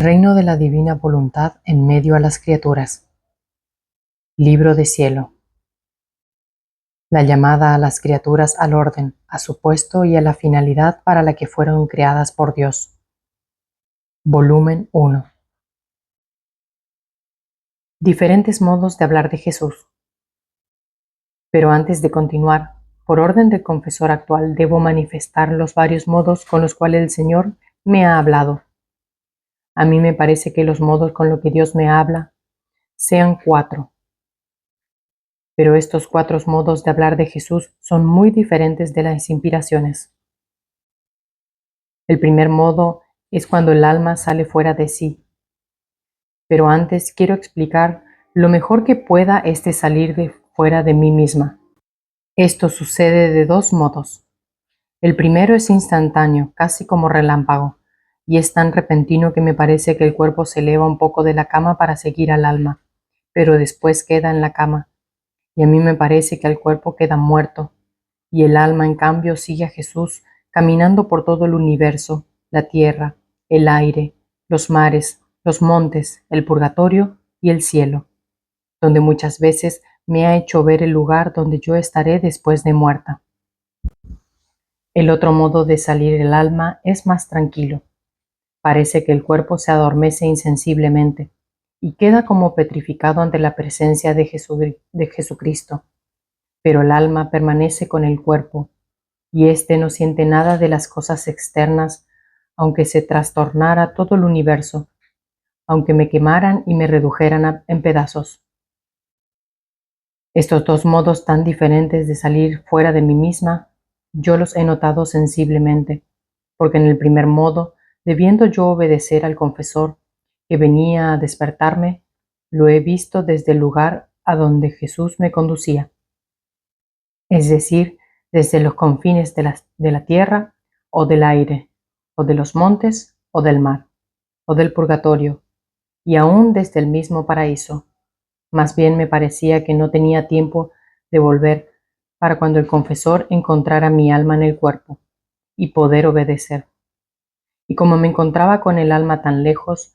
reino de la divina voluntad en medio a las criaturas. Libro de cielo. La llamada a las criaturas al orden, a su puesto y a la finalidad para la que fueron creadas por Dios. Volumen 1. Diferentes modos de hablar de Jesús. Pero antes de continuar, por orden del confesor actual, debo manifestar los varios modos con los cuales el Señor me ha hablado. A mí me parece que los modos con los que Dios me habla sean 4. Pero estos 4 modos de hablar de Jesús son muy diferentes de las inspiraciones. El primer modo es cuando el alma sale fuera de sí. Pero antes quiero explicar lo mejor que pueda este salir de fuera de mí misma. Esto sucede de 2 modos. El primero es instantáneo, casi como relámpago, y es tan repentino que me parece que el cuerpo se eleva un poco de la cama para seguir al alma, pero después queda en la cama, y a mí me parece que el cuerpo queda muerto, y el alma en cambio sigue a Jesús caminando por todo el universo, la tierra, el aire, los mares, los montes, el purgatorio y el cielo, donde muchas veces me ha hecho ver el lugar donde yo estaré después de muerta. El otro modo de salir el alma es más tranquilo. Parece que el cuerpo se adormece insensiblemente y queda como petrificado ante la presencia de Jesucristo, pero el alma permanece con el cuerpo, y éste no siente nada de las cosas externas, aunque se trastornara todo el universo, aunque me quemaran y me redujeran en pedazos. Estos 2 modos tan diferentes de salir fuera de mí misma, yo los he notado sensiblemente, porque en el primer modo, debiendo yo obedecer al confesor que venía a despertarme, lo he visto desde el lugar a donde Jesús me conducía, es decir, desde los confines de la tierra o del aire, o de los montes o del mar, o del purgatorio, y aún desde el mismo paraíso. Más bien me parecía que no tenía tiempo de volver para cuando el confesor encontrara mi alma en el cuerpo y poder obedecer. Y como me encontraba con el alma tan lejos,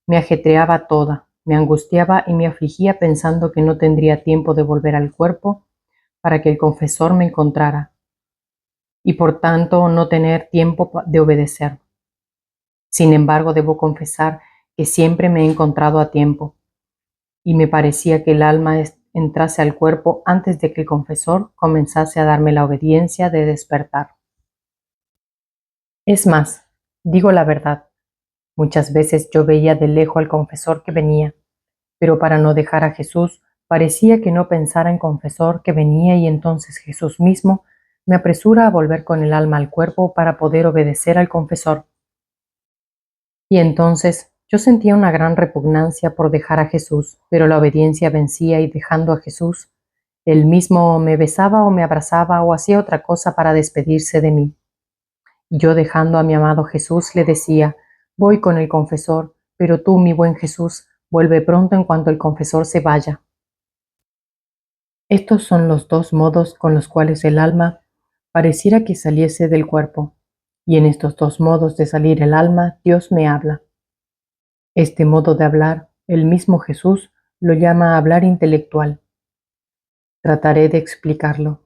me ajetreaba toda, me angustiaba y me afligía pensando que no tendría tiempo de volver al cuerpo para que el confesor me encontrara, y por tanto no tener tiempo de obedecer. Sin embargo, debo confesar que siempre me he encontrado a tiempo, y me parecía que el alma entrase al cuerpo antes de que el confesor comenzase a darme la obediencia de despertar. Es más, digo la verdad, muchas veces yo veía de lejos al confesor que venía, pero para no dejar a Jesús, parecía que no pensara en confesor que venía, y entonces Jesús mismo me apresura a volver con el alma al cuerpo para poder obedecer al confesor. Y entonces yo sentía una gran repugnancia por dejar a Jesús, pero la obediencia vencía, y dejando a Jesús, él mismo me besaba o me abrazaba o hacía otra cosa para despedirse de mí. Y yo, dejando a mi amado Jesús, le decía: voy con el confesor, pero tú, mi buen Jesús, vuelve pronto en cuanto el confesor se vaya. Estos son los 2 modos con los cuales el alma pareciera que saliese del cuerpo, y en estos 2 modos de salir el alma Dios me habla. Este modo de hablar, el mismo Jesús lo llama hablar intelectual. Trataré de explicarlo.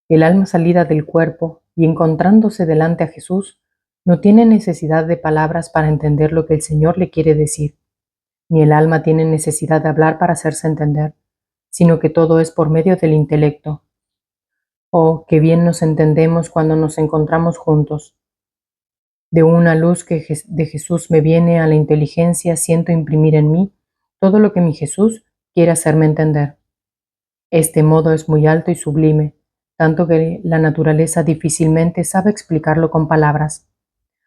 El alma salida del cuerpo y encontrándose delante a Jesús no tiene necesidad de palabras para entender lo que el Señor le quiere decir, ni el alma tiene necesidad de hablar para hacerse entender, sino que todo es por medio del intelecto. Oh, qué bien nos entendemos cuando nos encontramos juntos. De una luz que de Jesús me viene a la inteligencia, siento imprimir en mí todo lo que mi Jesús quiere hacerme entender. Este modo es muy alto y sublime, tanto que la naturaleza difícilmente sabe explicarlo con palabras.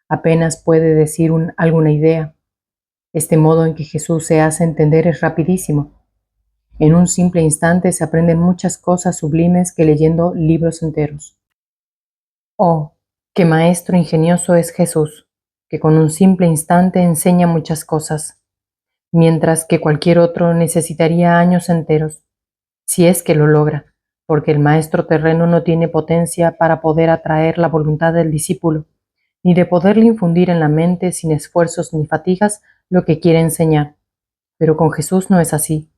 Apenas puede decir alguna idea. Este modo en que Jesús se hace entender es rapidísimo. En un simple instante se aprenden muchas cosas sublimes que leyendo libros enteros. Oh, qué maestro ingenioso es Jesús, que con un simple instante enseña muchas cosas, mientras que cualquier otro necesitaría años enteros, si es que lo logra, porque el maestro terreno no tiene potencia para poder atraer la voluntad del discípulo, ni de poderle infundir en la mente sin esfuerzos ni fatigas lo que quiere enseñar. Pero con Jesús no es así.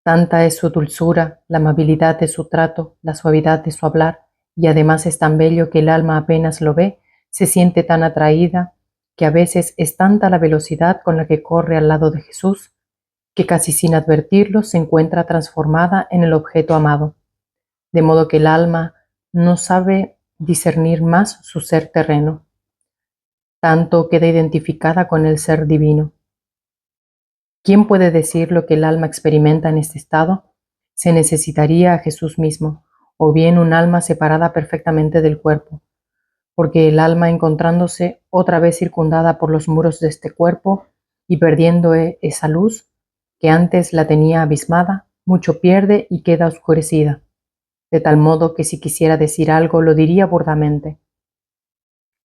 Tanta es su dulzura, la amabilidad de su trato, la suavidad de su hablar, y además es tan bello que el alma apenas lo ve, se siente tan atraída, que a veces es tanta la velocidad con la que corre al lado de Jesús, que casi sin advertirlo se encuentra transformada en el objeto amado, de modo que el alma no sabe discernir más su ser terreno, tanto queda identificada con el ser divino. ¿Quién puede decir lo que el alma experimenta en este estado? Se necesitaría a Jesús mismo, o bien un alma separada perfectamente del cuerpo, porque el alma, encontrándose otra vez circundada por los muros de este cuerpo y perdiendo esa luz que antes la tenía abismada, mucho pierde y queda oscurecida, de tal modo que si quisiera decir algo lo diría burdamente.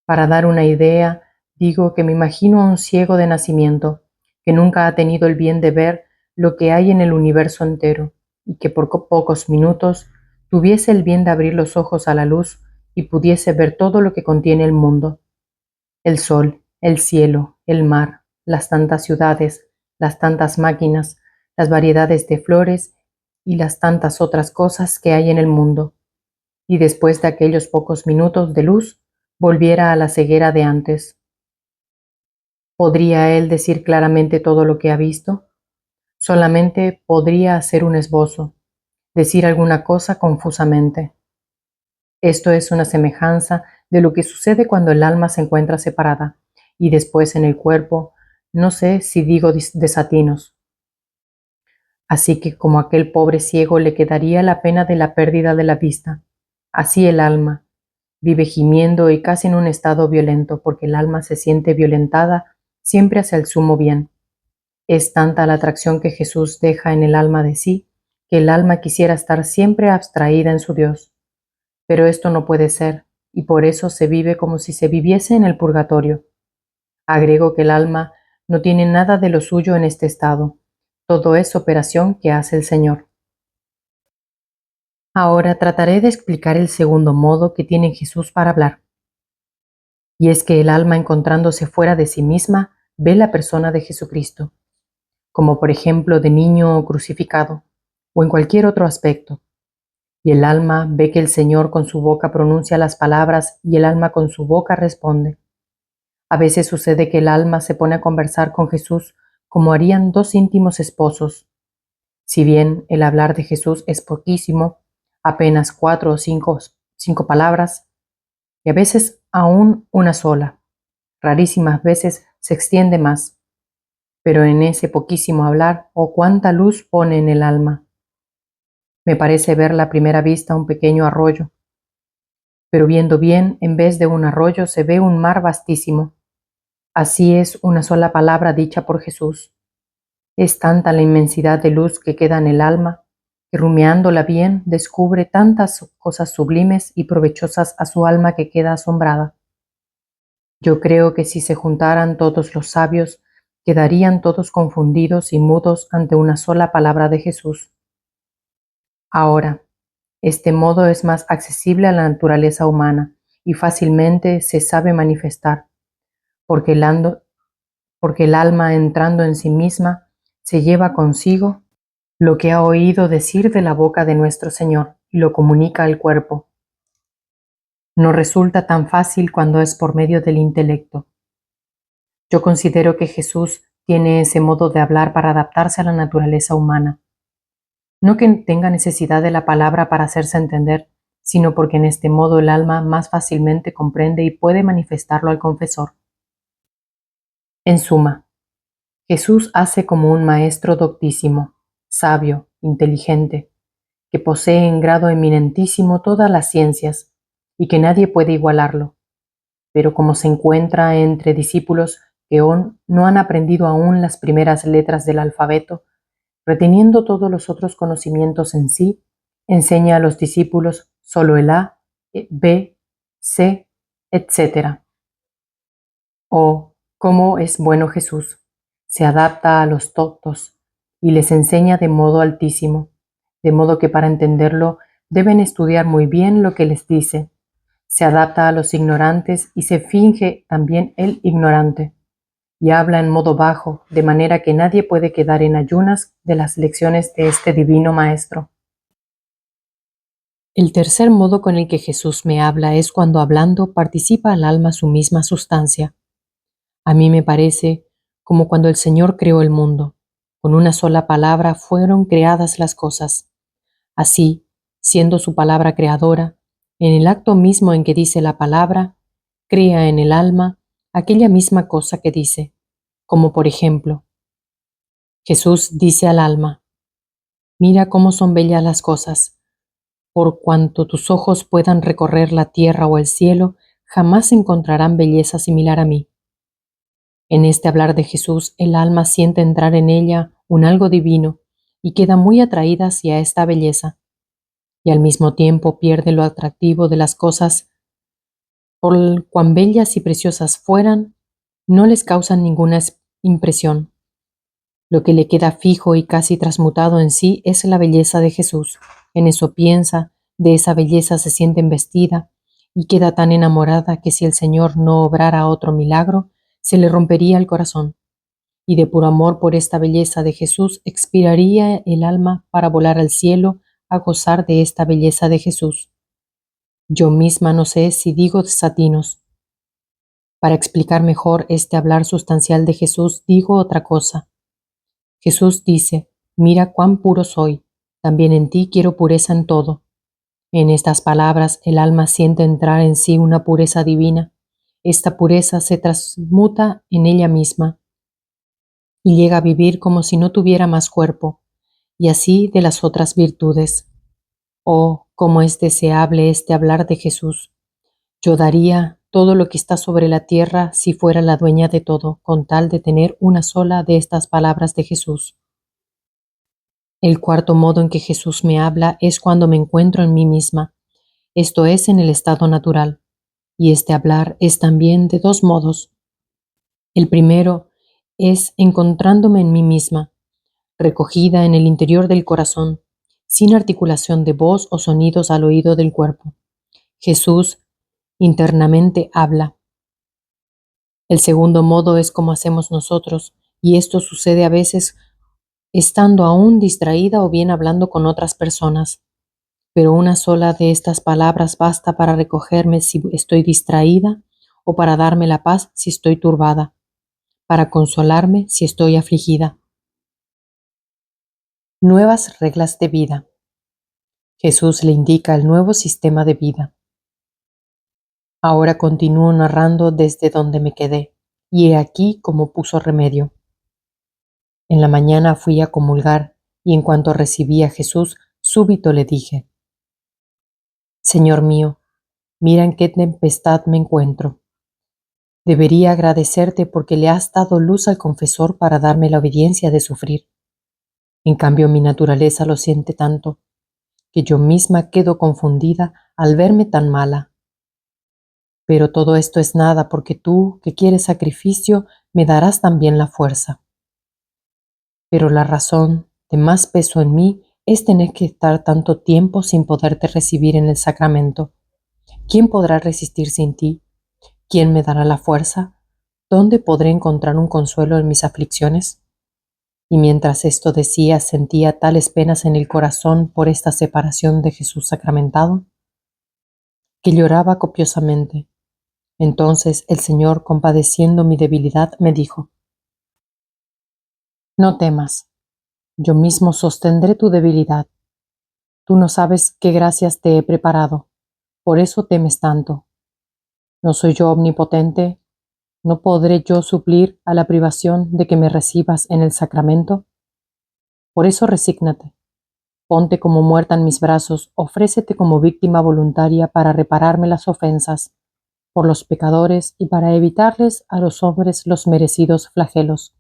Para dar una idea, digo que me imagino a un ciego de nacimiento, que nunca ha tenido el bien de ver lo que hay en el universo entero, y que por pocos minutos tuviese el bien de abrir los ojos a la luz y pudiese ver todo lo que contiene el mundo: el sol, el cielo, el mar, las tantas ciudades, las tantas máquinas, las variedades de flores y las tantas otras cosas que hay en el mundo. Y después de aquellos pocos minutos de luz, volviera a la ceguera de antes. ¿Podría él decir claramente todo lo que ha visto? Solamente podría hacer un esbozo, decir alguna cosa confusamente. Esto es una semejanza de lo que sucede cuando el alma se encuentra separada, y después en el cuerpo, no sé si digo desatinos. Así que como aquel pobre ciego le quedaría la pena de la pérdida de la vista, así el alma vive gimiendo y casi en un estado violento, porque el alma se siente violentada siempre hacia el sumo bien. Es tanta la atracción que Jesús deja en el alma de sí, que el alma quisiera estar siempre abstraída en su Dios. Pero esto no puede ser, y por eso se vive como si se viviese en el purgatorio. Agrego que el alma no tiene nada de lo suyo en este estado. Todo es operación que hace el Señor. Ahora trataré de explicar el segundo modo que tiene Jesús para hablar. Y es que el alma, encontrándose fuera de sí misma, ve la persona de Jesucristo, como por ejemplo de niño crucificado, o en cualquier otro aspecto. Y el alma ve que el Señor con su boca pronuncia las palabras y el alma con su boca responde. A veces sucede que el alma se pone a conversar con Jesús como harían dos íntimos esposos. Si bien el hablar de Jesús es poquísimo, apenas 4 o 5 palabras, y a veces aún una sola, rarísimas veces se extiende más, pero en ese poquísimo hablar, oh cuánta luz pone en el alma. Me parece ver a primera vista un pequeño arroyo, pero viendo bien, en vez de un arroyo se ve un mar vastísimo. Así es una sola palabra dicha por Jesús. Es tanta la inmensidad de luz que queda en el alma, que rumiándola bien descubre tantas cosas sublimes y provechosas a su alma que queda asombrada. Yo creo que si se juntaran todos los sabios, quedarían todos confundidos y mudos ante una sola palabra de Jesús. Ahora, este modo es más accesible a la naturaleza humana y fácilmente se sabe manifestar, porque el alma, entrando en sí misma, se lleva consigo lo que ha oído decir de la boca de nuestro Señor y lo comunica al cuerpo. No resulta tan fácil cuando es por medio del intelecto. Yo considero que Jesús tiene ese modo de hablar para adaptarse a la naturaleza humana. No que tenga necesidad de la palabra para hacerse entender, sino porque en este modo el alma más fácilmente comprende y puede manifestarlo al confesor. En suma, Jesús hace como un maestro doctísimo, sabio, inteligente, que posee en grado eminentísimo todas las ciencias y que nadie puede igualarlo, pero como se encuentra entre discípulos que no han aprendido aún las primeras letras del alfabeto, reteniendo todos los otros conocimientos en sí, enseña a los discípulos solo el A, B, C, etc. Oh, cómo es bueno Jesús. Se adapta a los tontos y les enseña de modo altísimo, de modo que para entenderlo deben estudiar muy bien lo que les dice, Se adapta a los ignorantes y se finge también el ignorante, y habla en modo bajo, de manera que nadie puede quedar en ayunas de las lecciones de este divino Maestro. El tercer modo con el que Jesús me habla es cuando hablando participa al alma su misma sustancia. A mí me parece como cuando el Señor creó el mundo. Con una sola palabra fueron creadas las cosas. Así, siendo su palabra creadora, en el acto mismo en que dice la palabra, crea en el alma aquella misma cosa que dice, como por ejemplo, Jesús dice al alma, mira cómo son bellas las cosas, por cuanto tus ojos puedan recorrer la tierra o el cielo, jamás encontrarán belleza similar a mí. En este hablar de Jesús, el alma siente entrar en ella un algo divino y queda muy atraída hacia esta belleza, y al mismo tiempo pierde lo atractivo de las cosas, por cuán bellas y preciosas fueran, no les causan ninguna impresión. Lo que le queda fijo y casi transmutado en sí es la belleza de Jesús. En eso piensa, de esa belleza se siente embestida y queda tan enamorada que si el Señor no obrara otro milagro, se le rompería el corazón. Y de puro amor por esta belleza de Jesús expiraría el alma para volar al cielo a gozar de esta belleza de Jesús. Yo misma no sé si digo desatinos. Para explicar mejor este hablar sustancial de Jesús, digo otra cosa. Jesús dice, mira cuán puro soy, también en ti quiero pureza en todo. En estas palabras el alma siente entrar en sí una pureza divina. Esta pureza se transmuta en ella misma y llega a vivir como si no tuviera más cuerpo, y así de las otras virtudes. Oh, cómo es deseable este hablar de Jesús. Yo daría todo lo que está sobre la tierra si fuera la dueña de todo, con tal de tener una sola de estas palabras de Jesús. El cuarto modo en que Jesús me habla es cuando me encuentro en mí misma, esto es en el estado natural, y este hablar es también de dos modos. El primero es encontrándome en mí misma, recogida en el interior del corazón, sin articulación de voz o sonidos al oído del cuerpo. Jesús internamente habla. El segundo modo es como hacemos nosotros, y esto sucede a veces estando aún distraída o bien hablando con otras personas. Pero una sola de estas palabras basta para recogerme si estoy distraída o para darme la paz si estoy turbada, para consolarme si estoy afligida. Nuevas reglas de vida. Jesús le indica el nuevo sistema de vida. Ahora continúo narrando desde donde me quedé, y he aquí cómo puso remedio. En la mañana fui a comulgar, y en cuanto recibí a Jesús, súbito le dije, Señor mío, mira en qué tempestad me encuentro. Debería agradecerte porque le has dado luz al confesor para darme la obediencia de sufrir. En cambio, mi naturaleza lo siente tanto, que yo misma quedo confundida al verme tan mala. Pero todo esto es nada porque tú, que quieres sacrificio, me darás también la fuerza. Pero la razón de más peso en mí es tener que estar tanto tiempo sin poderte recibir en el sacramento. ¿Quién podrá resistir sin ti? ¿Quién me dará la fuerza? ¿Dónde podré encontrar un consuelo en mis aflicciones? Y mientras esto decía, sentía tales penas en el corazón por esta separación de Jesús sacramentado, que lloraba copiosamente. Entonces el Señor, compadeciendo mi debilidad, me dijo, no temas, yo mismo sostendré tu debilidad. Tú no sabes qué gracias te he preparado, por eso temes tanto. ¿No soy yo omnipotente? ¿No podré yo suplir a la privación de que me recibas en el sacramento? Por eso resígnate. Ponte como muerta en mis brazos, ofrécete como víctima voluntaria para repararme las ofensas por los pecadores y para evitarles a los hombres los merecidos flagelos.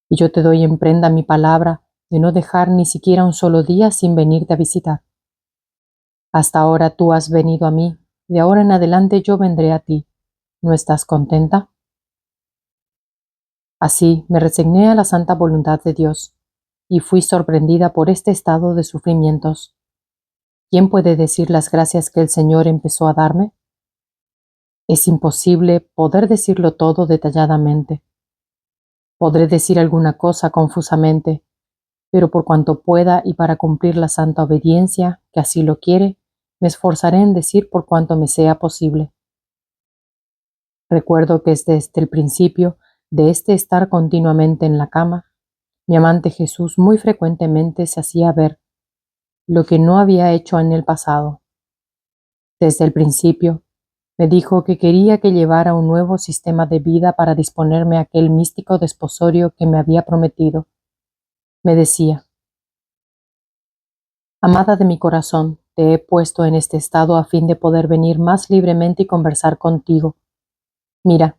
Y yo te doy en prenda mi palabra de no dejar ni siquiera un solo día sin venirte a visitar. Hasta ahora tú has venido a mí, de ahora en adelante yo vendré a ti. ¿No estás contenta? Así me resigné a la santa voluntad de Dios y fui sorprendida por este estado de sufrimientos. ¿quién puede decir las gracias que el Señor empezó a darme? Es imposible poder decirlo todo detalladamente. Podré decir alguna cosa confusamente, pero por cuanto pueda y para cumplir la santa obediencia, que así lo quiere, me esforzaré en decir por cuanto me sea posible. Recuerdo que desde el principio de este estar continuamente en la cama, mi amante Jesús muy frecuentemente se hacía ver, lo que no había hecho en el pasado. Desde el principio, me dijo que quería que llevara un nuevo sistema de vida para disponerme a aquel místico desposorio que me había prometido. Me decía: amada de mi corazón, te he puesto en este estado a fin de poder venir más libremente y conversar contigo. Mira,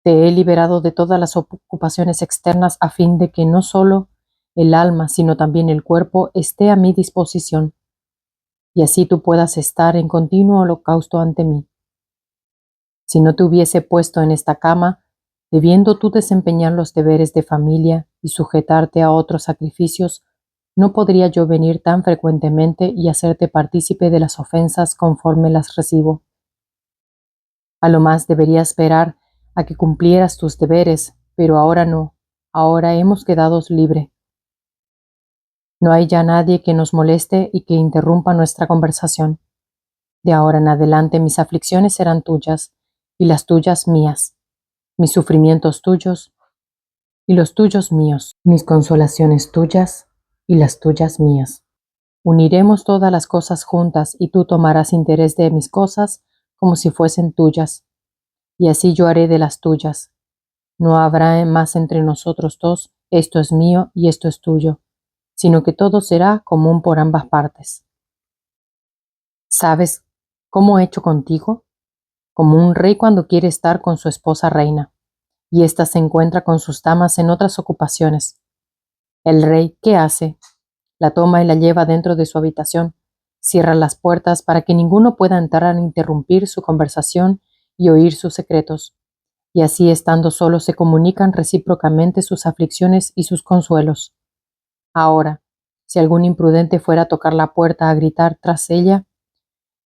te he liberado de todas las ocupaciones externas a fin de que no solo el alma, sino también el cuerpo esté a mi disposición, y así tú puedas estar en continuo holocausto ante mí. Si no te hubiese puesto en esta cama, debiendo tú desempeñar los deberes de familia y sujetarte a otros sacrificios, no podría yo venir tan frecuentemente y hacerte partícipe de las ofensas conforme las recibo. A lo más debería esperar a que cumplieras tus deberes, pero ahora no, ahora hemos quedado libre. No hay ya nadie que nos moleste y que interrumpa nuestra conversación. De ahora en adelante mis aflicciones serán tuyas, y las tuyas mías, mis sufrimientos tuyos, y los tuyos míos, mis consolaciones tuyas, y las tuyas mías. Uniremos todas las cosas juntas, y tú tomarás interés de mis cosas como si fuesen tuyas, y así yo haré de las tuyas. No habrá más entre nosotros dos, esto es mío y esto es tuyo, sino que todo será común por ambas partes. ¿Sabes cómo he hecho contigo? Como un rey cuando quiere estar con su esposa reina, y ésta se encuentra con sus damas en otras ocupaciones. El rey, ¿qué hace? La toma y la lleva dentro de su habitación, cierra las puertas para que ninguno pueda entrar a interrumpir su conversación y oír sus secretos, y así estando solos se comunican recíprocamente sus aflicciones y sus consuelos. Ahora, si algún imprudente fuera a tocar la puerta a gritar tras ella,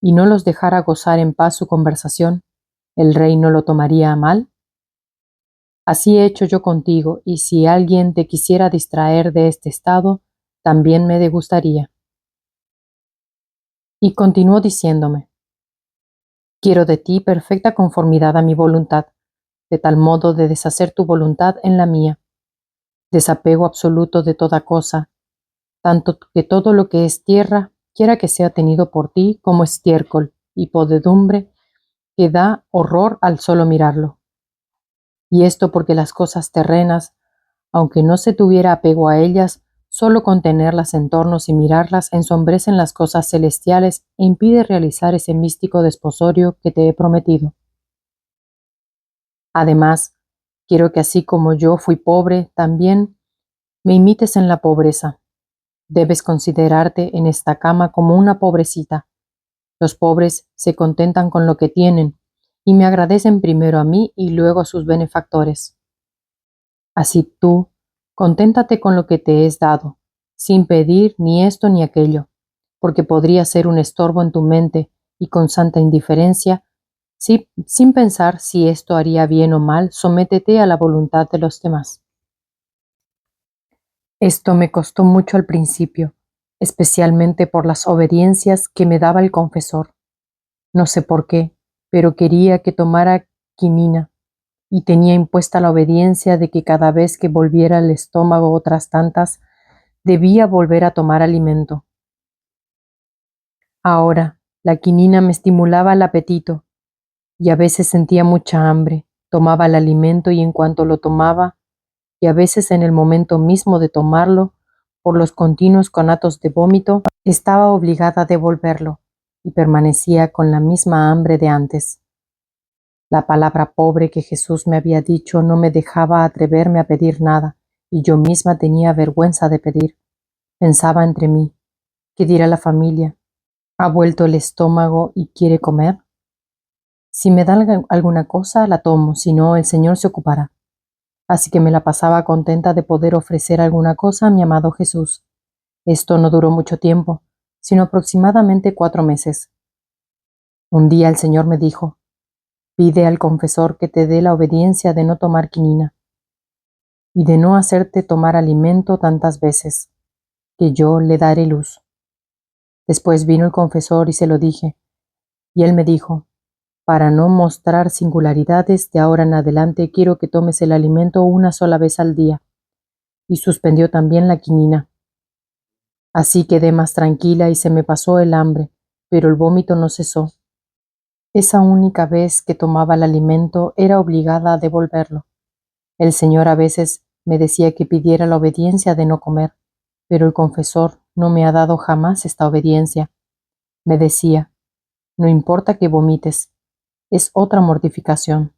y no los dejara gozar en paz su conversación, ¿el rey no lo tomaría a mal? Así he hecho yo contigo, y si alguien te quisiera distraer de este estado, también me disgustaría. Y continuó diciéndome: quiero de ti perfecta conformidad a mi voluntad, de tal modo de deshacer tu voluntad en la mía, desapego absoluto de toda cosa, tanto que todo lo que es tierra quiera que sea tenido por ti como estiércol y podredumbre que da horror al solo mirarlo. Y esto porque las cosas terrenas, aunque no se tuviera apego a ellas, solo con tenerlas en tornos y mirarlas ensombrecen las cosas celestiales e impide realizar ese místico desposorio que te he prometido. Además, quiero que así como yo fui pobre, también me imites en la pobreza. Debes considerarte en esta cama como una pobrecita. Los pobres se contentan con lo que tienen y me agradecen primero a mí y luego a sus benefactores. Así tú, conténtate con lo que te es dado, sin pedir ni esto ni aquello, porque podría ser un estorbo en tu mente y con santa indiferencia, sin pensar si esto haría bien o mal, sométete a la voluntad de los demás. Esto me costó mucho al principio, especialmente por las obediencias que me daba el confesor. No sé por qué, pero quería que tomara quinina y tenía impuesta la obediencia de que cada vez que volviera el estómago otras tantas, debía volver a tomar alimento. Ahora, la quinina me estimulaba el apetito y a veces sentía mucha hambre, tomaba el alimento y en cuanto lo tomaba, y a veces en el momento mismo de tomarlo, por los continuos conatos de vómito, estaba obligada a devolverlo y permanecía con la misma hambre de antes. La palabra pobre que Jesús me había dicho no me dejaba atreverme a pedir nada, y yo misma tenía vergüenza de pedir. Pensaba entre mí: ¿qué dirá la familia? ¿Ha vuelto el estómago y quiere comer? Si me dan alguna cosa, la tomo, si no, el Señor se ocupará. Así que me la pasaba contenta de poder ofrecer alguna cosa a mi amado Jesús. Esto no duró mucho tiempo, sino aproximadamente 4 meses. Un día el Señor me dijo: pide al confesor que te dé la obediencia de no tomar quinina y de no hacerte tomar alimento tantas veces, que yo le daré luz. Después vino el confesor y se lo dije, y él me dijo: para no mostrar singularidades, de ahora en adelante quiero que tomes el alimento una sola vez al día, y suspendió también la quinina. Así quedé más tranquila y se me pasó el hambre, pero el vómito no cesó. Esa única vez que tomaba el alimento era obligada a devolverlo. El Señor a veces me decía que pidiera la obediencia de no comer, pero el confesor no me ha dado jamás esta obediencia. Me decía: no importa que vomites, es otra mortificación.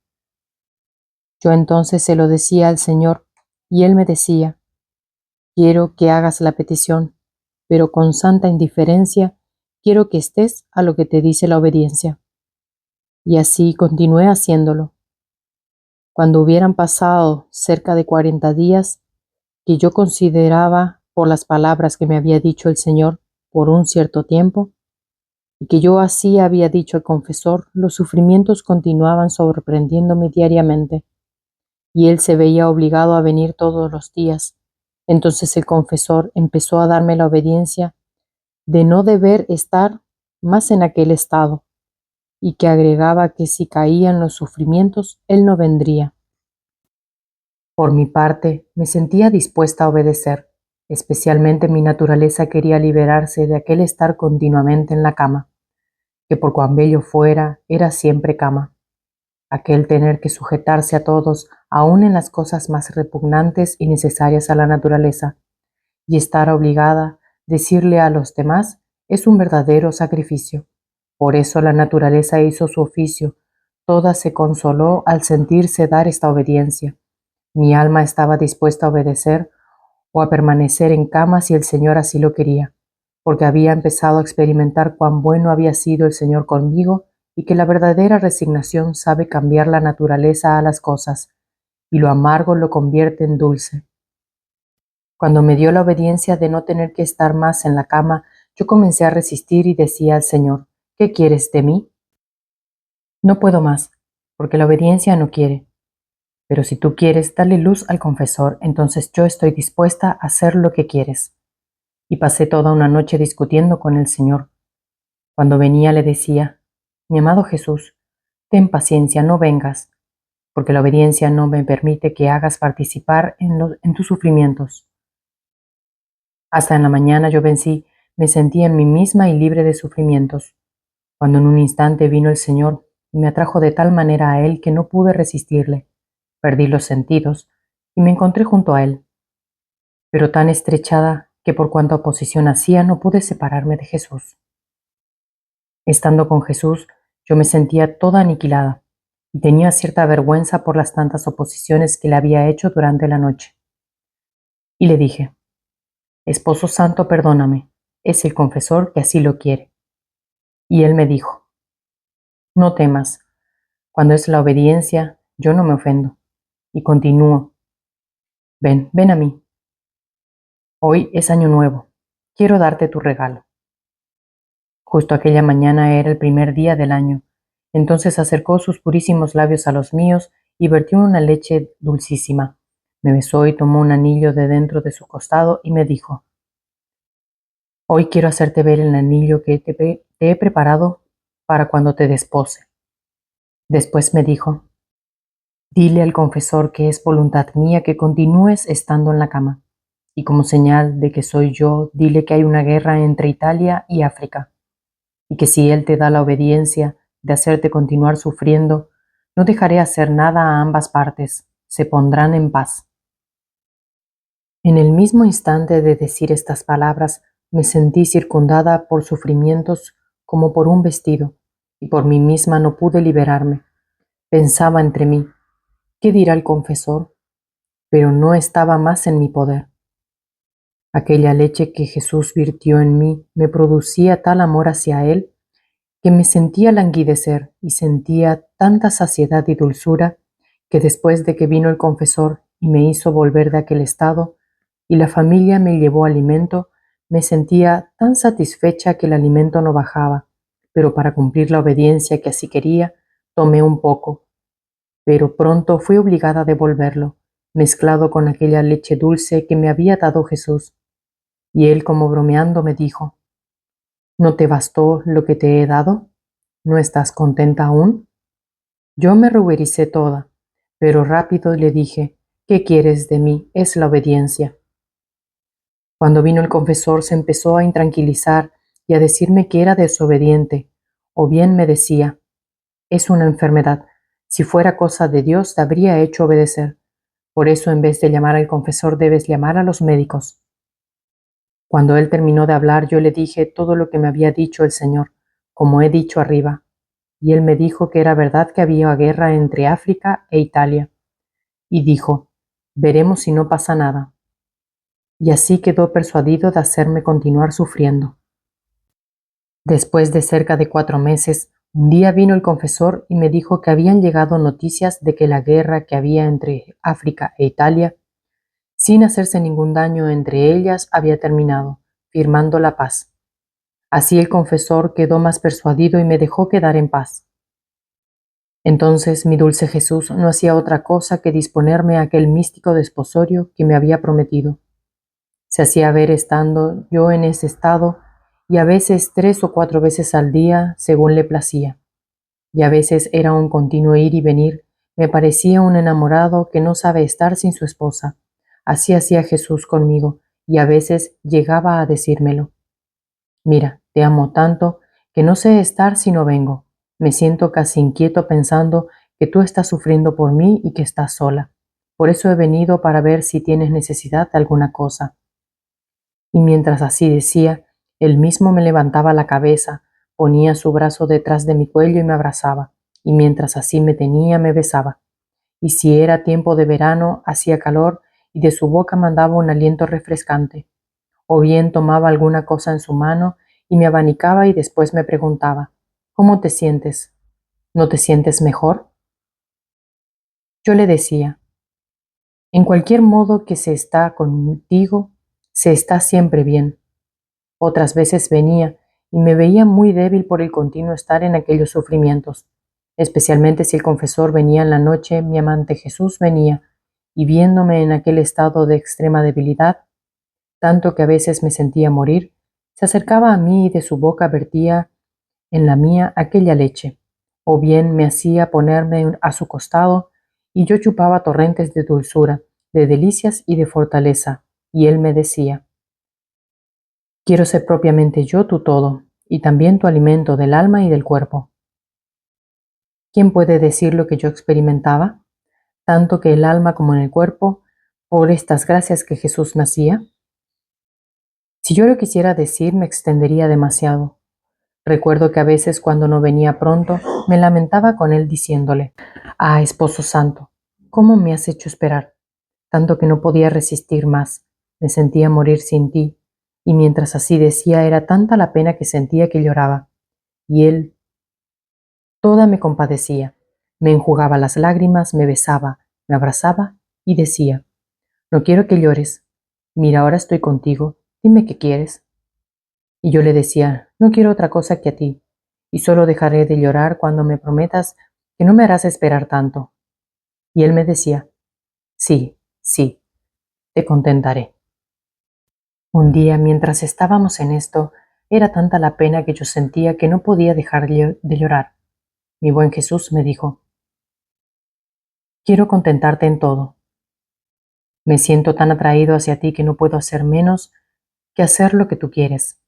Yo entonces se lo decía al Señor, y Él me decía: quiero que hagas la petición, pero con santa indiferencia quiero que estés a lo que te dice la obediencia. Y así continué haciéndolo. Cuando hubieran pasado cerca de 40 días, que yo consideraba por las palabras que me había dicho el Señor por un cierto tiempo, y que yo así había dicho al confesor, los sufrimientos continuaban sorprendiéndome diariamente, y él se veía obligado a venir todos los días. Entonces el confesor empezó a darme la obediencia de no deber estar más en aquel estado, y que agregaba que si caían los sufrimientos, él no vendría. Por mi parte, me sentía dispuesta a obedecer. Especialmente mi naturaleza quería liberarse de aquel estar continuamente en la cama, que por cuán bello fuera, era siempre cama. Aquel tener que sujetarse a todos, aun en las cosas más repugnantes y necesarias a la naturaleza, y estar obligada a decirle a los demás, es un verdadero sacrificio. Por eso la naturaleza hizo su oficio, toda se consoló al sentirse dar esta obediencia. Mi alma estaba dispuesta a obedecer o a permanecer en cama si el Señor así lo quería, porque había empezado a experimentar cuán bueno había sido el Señor conmigo y que la verdadera resignación sabe cambiar la naturaleza a las cosas, y lo amargo lo convierte en dulce. Cuando me dio la obediencia de no tener que estar más en la cama, yo comencé a resistir y decía al Señor: ¿qué quieres de mí? No puedo más, porque la obediencia no quiere. Pero si tú quieres darle luz al confesor, entonces yo estoy dispuesta a hacer lo que quieres. Y pasé toda una noche discutiendo con el Señor. Cuando venía le decía: mi amado Jesús, ten paciencia, no vengas, porque la obediencia no me permite que hagas participar en tus sufrimientos. Hasta en la mañana yo vencí, me sentí en mí misma y libre de sufrimientos, cuando en un instante vino el Señor y me atrajo de tal manera a Él que no pude resistirle. Perdí los sentidos y me encontré junto a Él, pero tan estrechada que por cuanta oposición hacía no pude separarme de Jesús. Estando con Jesús, yo me sentía toda aniquilada y tenía cierta vergüenza por las tantas oposiciones que le había hecho durante la noche. Y le dije: Esposo Santo, perdóname, es el confesor que así lo quiere. Y él me dijo: no temas, cuando es la obediencia, yo no me ofendo. Y continúo: ven, ven a mí. Hoy es año nuevo, quiero darte tu regalo. Justo aquella mañana era el primer día del año. Entonces acercó sus purísimos labios a los míos y vertió una leche dulcísima. Me besó y tomó un anillo de dentro de su costado y me dijo: hoy quiero hacerte ver el anillo que te he preparado para cuando te despose. Después me dijo: dile al confesor que es voluntad mía que continúes estando en la cama, y como señal de que soy yo, dile que hay una guerra entre Italia y África, y que si él te da la obediencia de hacerte continuar sufriendo, no dejaré hacer nada a ambas partes, se pondrán en paz. En el mismo instante de decir estas palabras, me sentí circundada por sufrimientos como por un vestido, y por mí misma no pude liberarme. Pensaba entre mí: ¿qué dirá el confesor? Pero no estaba más en mi poder. Aquella leche que Jesús virtió en mí me producía tal amor hacia Él que me sentía languidecer y sentía tanta saciedad y dulzura que después de que vino el confesor y me hizo volver de aquel estado y la familia me llevó alimento, Me sentía tan satisfecha que el alimento no bajaba, pero para cumplir la obediencia que así quería, tomé un poco, pero pronto fui obligada a devolverlo, mezclado con aquella leche dulce que me había dado Jesús. Y él, como bromeando, me dijo: ¿No te bastó lo que te he dado? ¿No estás contenta aún? Yo me ruboricé toda, pero rápido le dije: ¿Qué quieres de mí? Es la obediencia. Cuando vino el confesor se empezó a intranquilizar y a decirme que era desobediente, o bien me decía: es una enfermedad. Si fuera cosa de Dios te habría hecho obedecer. Por eso en vez de llamar al confesor debes llamar a los médicos. Cuando él terminó de hablar yo le dije todo lo que me había dicho el Señor, como he dicho arriba, y él me dijo que era verdad que había guerra entre África e Italia, y dijo: veremos si no pasa nada. Y así quedó persuadido de hacerme continuar sufriendo. Después de cerca de 4 meses, un día vino el confesor y me dijo que habían llegado noticias de que la guerra que había entre África e Italia, sin hacerse ningún daño entre ellas, había terminado, firmando la paz. Así el confesor quedó más persuadido y me dejó quedar en paz. Entonces mi dulce Jesús no hacía otra cosa que disponerme a aquel místico desposorio que me había prometido. Se hacía ver estando yo en ese estado, y a veces 3 o 4 veces al día, según le placía, y a veces era un continuo ir y venir. Me parecía un enamorado que no sabe estar sin su esposa. Así hacía Jesús conmigo, y a veces llegaba a decírmelo: mira, te amo tanto que no sé estar si no vengo. Me siento casi inquieto pensando que tú estás sufriendo por mí y que estás sola. Por eso he venido para ver si tienes necesidad de alguna cosa. Y mientras así decía, él mismo me levantaba la cabeza, ponía su brazo detrás de mi cuello y me abrazaba, y mientras así me tenía, me besaba. Y si era tiempo de verano, hacía calor, y de su boca mandaba un aliento refrescante. O bien tomaba alguna cosa en su mano y me abanicaba y después me preguntaba: ¿cómo te sientes? ¿No te sientes mejor? Yo le decía: en cualquier modo que se está contigo, se está siempre bien. Otras veces venía y me veía muy débil por el continuo estar en aquellos sufrimientos, especialmente si el confesor venía en la noche. Mi amante Jesús venía, y viéndome en aquel estado de extrema debilidad, tanto que a veces me sentía morir, se acercaba a mí y de su boca vertía en la mía aquella leche, o bien me hacía ponerme a su costado, y yo chupaba torrentes de dulzura, de delicias y de fortaleza, y él me decía: quiero ser propiamente yo tu todo, y también tu alimento del alma y del cuerpo. ¿Quién puede decir lo que yo experimentaba, tanto que el alma como en el cuerpo, por estas gracias que Jesús me hacía? Si yo lo quisiera decir, me extendería demasiado. Recuerdo que a veces cuando no venía pronto, me lamentaba con él diciéndole: ah, esposo santo, ¿cómo me has hecho esperar? Tanto que no podía resistir más, me sentía morir sin ti, y mientras así decía era tanta la pena que sentía que lloraba, y él toda me compadecía, me enjugaba las lágrimas, me besaba, me abrazaba y decía: no quiero que llores, mira, ahora estoy contigo, dime qué quieres. Y yo le decía: no quiero otra cosa que a ti, y solo dejaré de llorar cuando me prometas que no me harás esperar tanto. Y él me decía: sí, sí, te contentaré. Un día, mientras estábamos en esto, era tanta la pena que yo sentía que no podía dejar de llorar. Mi buen Jesús me dijo: quiero contentarte en todo. Me siento tan atraído hacia ti que no puedo hacer menos que hacer lo que tú quieres.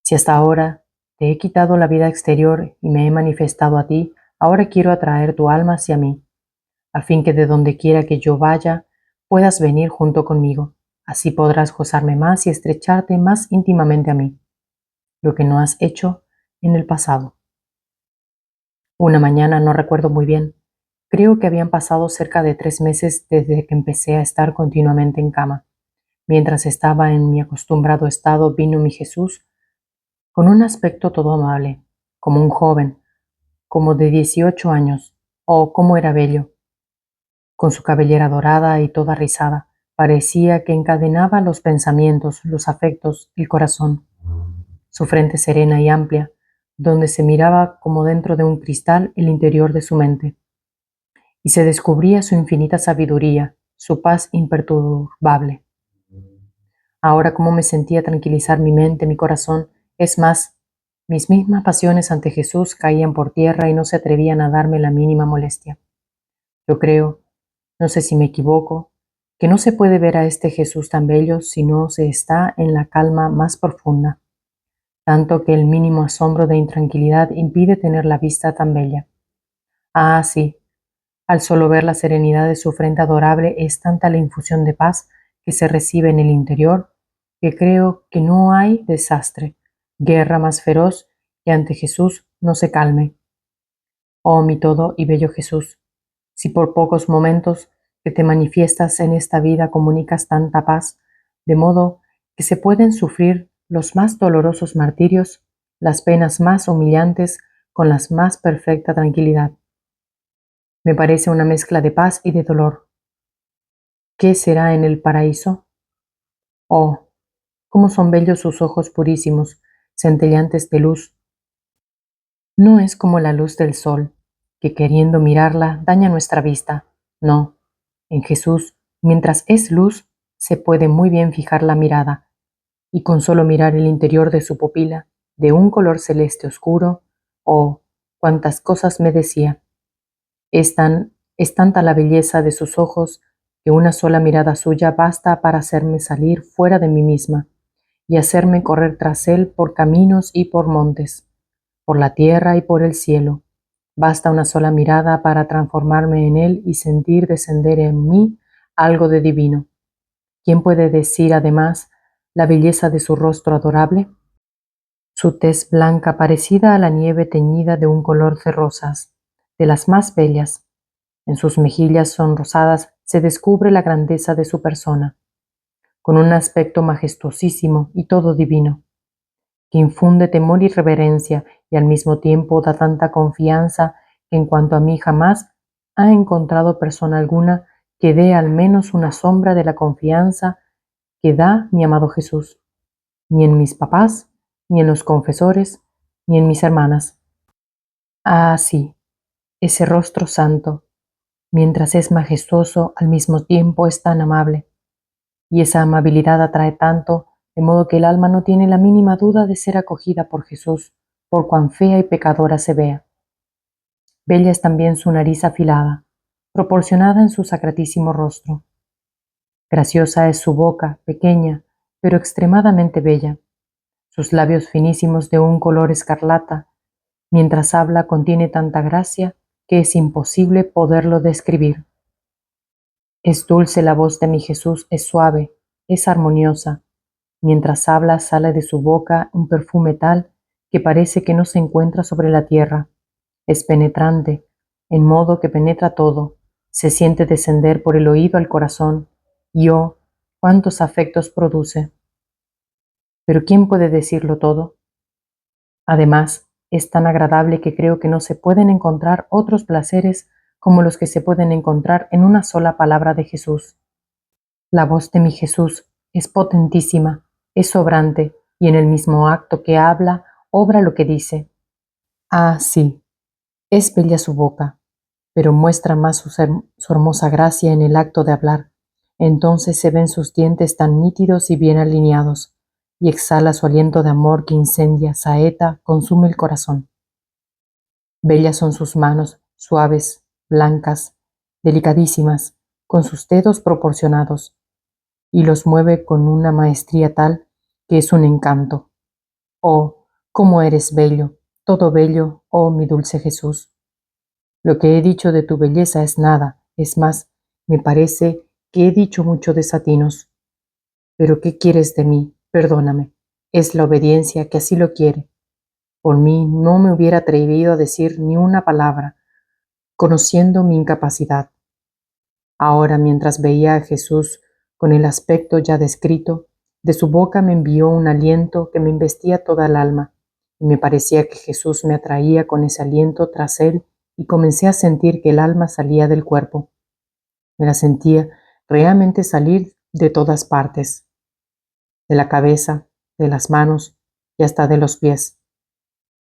Si hasta ahora te he quitado la vida exterior y me he manifestado a ti, ahora quiero atraer tu alma hacia mí, a fin que de donde quiera que yo vaya, puedas venir junto conmigo. Así podrás gozarme más y estrecharte más íntimamente a mí, lo que no has hecho en el pasado. Una mañana, no recuerdo muy bien, creo que habían pasado cerca de 3 meses desde que empecé a estar continuamente en cama. Mientras estaba en mi acostumbrado estado, vino mi Jesús con un aspecto todo amable, como un joven, como de 18 años. Oh, cómo era bello, con su cabellera dorada y toda rizada. Parecía que encadenaba los pensamientos, los afectos, el corazón. Su frente serena y amplia, donde se miraba como dentro de un cristal el interior de su mente, y se descubría su infinita sabiduría, su paz imperturbable. Ahora cómo me sentía tranquilizar mi mente, mi corazón, es más, mis mismas pasiones ante Jesús caían por tierra y no se atrevían a darme la mínima molestia. Yo creo, no sé si me equivoco, que no se puede ver a este Jesús tan bello si no se está en la calma más profunda, tanto que el mínimo asombro de intranquilidad impide tener la vista tan bella. Ah, sí, al solo ver la serenidad de su frente adorable es tanta la infusión de paz que se recibe en el interior, que creo que no hay desastre, guerra más feroz que ante Jesús no se calme. Oh mi todo y bello Jesús, si por pocos momentos que te manifiestas en esta vida comunicas tanta paz, de modo que se pueden sufrir los más dolorosos martirios, las penas más humillantes con la más perfecta tranquilidad. Me parece una mezcla de paz y de dolor. ¿Qué será en el paraíso? Oh, cómo son bellos sus ojos purísimos, centelleantes de luz. No es como la luz del sol, que queriendo mirarla daña nuestra vista. No, en Jesús, mientras es luz, se puede muy bien fijar la mirada, y con solo mirar el interior de su pupila, de un color celeste oscuro, oh, cuántas cosas me decía. Es tanta la belleza de sus ojos que una sola mirada suya basta para hacerme salir fuera de mí misma y hacerme correr tras él por caminos y por montes, por la tierra y por el cielo. Basta una sola mirada para transformarme en él y sentir descender en mí algo de divino. ¿Quién puede decir además la belleza de su rostro adorable? Su tez blanca parecida a la nieve teñida de un color de rosas, de las más bellas. En sus mejillas sonrosadas se descubre la grandeza de su persona, con un aspecto majestuosísimo y todo divino, que infunde temor y reverencia y al mismo tiempo da tanta confianza que en cuanto a mí jamás ha encontrado persona alguna que dé al menos una sombra de la confianza que da mi amado Jesús, ni en mis papás, ni en los confesores, ni en mis hermanas. Ah, sí, ese rostro santo, mientras es majestuoso, al mismo tiempo es tan amable, y esa amabilidad atrae tanto, de modo que el alma no tiene la mínima duda de ser acogida por Jesús, por cuan fea y pecadora se vea. Bella es también su nariz afilada, proporcionada en su sacratísimo rostro. Graciosa es su boca, pequeña, pero extremadamente bella. Sus labios finísimos de un color escarlata, mientras habla contiene tanta gracia que es imposible poderlo describir. Es dulce la voz de mi Jesús, es suave, es armoniosa. Mientras habla sale de su boca un perfume tal que parece que no se encuentra sobre la tierra. Es penetrante, en modo que penetra todo, se siente descender por el oído al corazón, y oh, cuántos afectos produce. Pero ¿quién puede decirlo todo? Además, es tan agradable que creo que no se pueden encontrar otros placeres como los que se pueden encontrar en una sola palabra de Jesús. La voz de mi Jesús es potentísima, es sobrante, y en el mismo acto que habla, obra lo que dice. Ah, sí, es bella su boca, pero muestra más su hermosa gracia en el acto de hablar. Entonces se ven sus dientes tan nítidos y bien alineados, y exhala su aliento de amor que incendia, saeta, consume el corazón. Bellas son sus manos, suaves, blancas, delicadísimas, con sus dedos proporcionados, y los mueve con una maestría tal que es un encanto. Oh, cómo eres bello, todo bello, oh mi dulce Jesús. Lo que he dicho de tu belleza es nada, es más, me parece que he dicho mucho desatinos. Pero ¿qué quieres de mí? Perdóname. Es la obediencia que así lo quiere. Por mí no me hubiera atrevido a decir ni una palabra, conociendo mi incapacidad. Ahora, mientras veía a Jesús con el aspecto ya descrito, de su boca me envió un aliento que me investía toda el alma, y me parecía que Jesús me atraía con ese aliento tras él, y comencé a sentir que el alma salía del cuerpo. Me la sentía realmente salir de todas partes, de la cabeza, de las manos y hasta de los pies.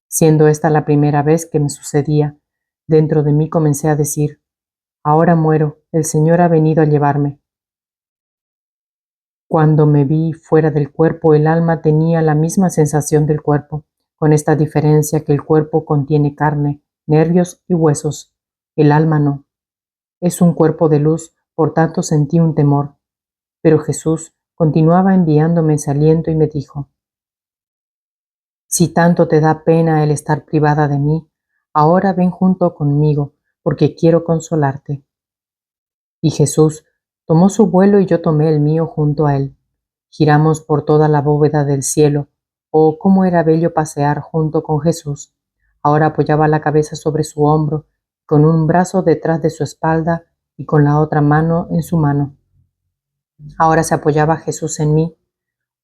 Siendo esta la primera vez que me sucedía, dentro de mí comencé a decir: ahora muero, el Señor ha venido a llevarme. Cuando me vi fuera del cuerpo, el alma tenía la misma sensación del cuerpo, con esta diferencia que el cuerpo contiene carne, nervios y huesos. El alma no. Es un cuerpo de luz, por tanto sentí un temor. Pero Jesús continuaba enviándome ese aliento y me dijo: si tanto te da pena el estar privada de mí, ahora ven junto conmigo, porque quiero consolarte. Y Jesús tomó su vuelo y yo tomé el mío junto a él. Giramos por toda la bóveda del cielo. Oh, cómo era bello pasear junto con Jesús. Ahora apoyaba la cabeza sobre su hombro, con un brazo detrás de su espalda y con la otra mano en su mano. Ahora se apoyaba Jesús en mí.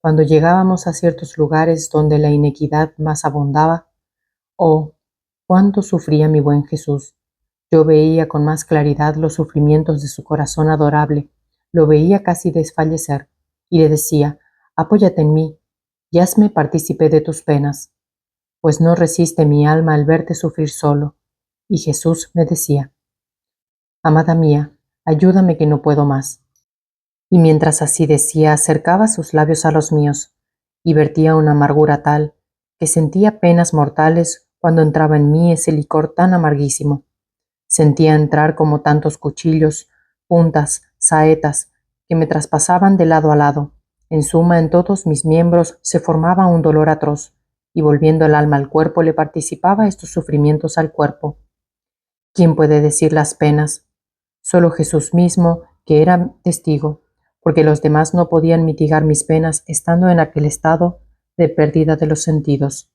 Cuando llegábamos a ciertos lugares donde la inequidad más abundaba, oh, cuánto sufría mi buen Jesús. Yo veía con más claridad los sufrimientos de su corazón adorable, lo veía casi desfallecer, y le decía: apóyate en mí, y hazme partícipe de tus penas, pues no resiste mi alma al verte sufrir solo. Y Jesús me decía: amada mía, ayúdame que no puedo más. Y mientras así decía, acercaba sus labios a los míos, y vertía una amargura tal, que sentía penas mortales cuando entraba en mí ese licor tan amarguísimo. Sentía entrar como tantos cuchillos, puntas, saetas, que me traspasaban de lado a lado. En suma, en todos mis miembros se formaba un dolor atroz, y volviendo el alma al cuerpo le participaba estos sufrimientos al cuerpo. ¿Quién puede decir las penas? Solo Jesús mismo, que era testigo, porque los demás no podían mitigar mis penas estando en aquel estado de pérdida de los sentidos.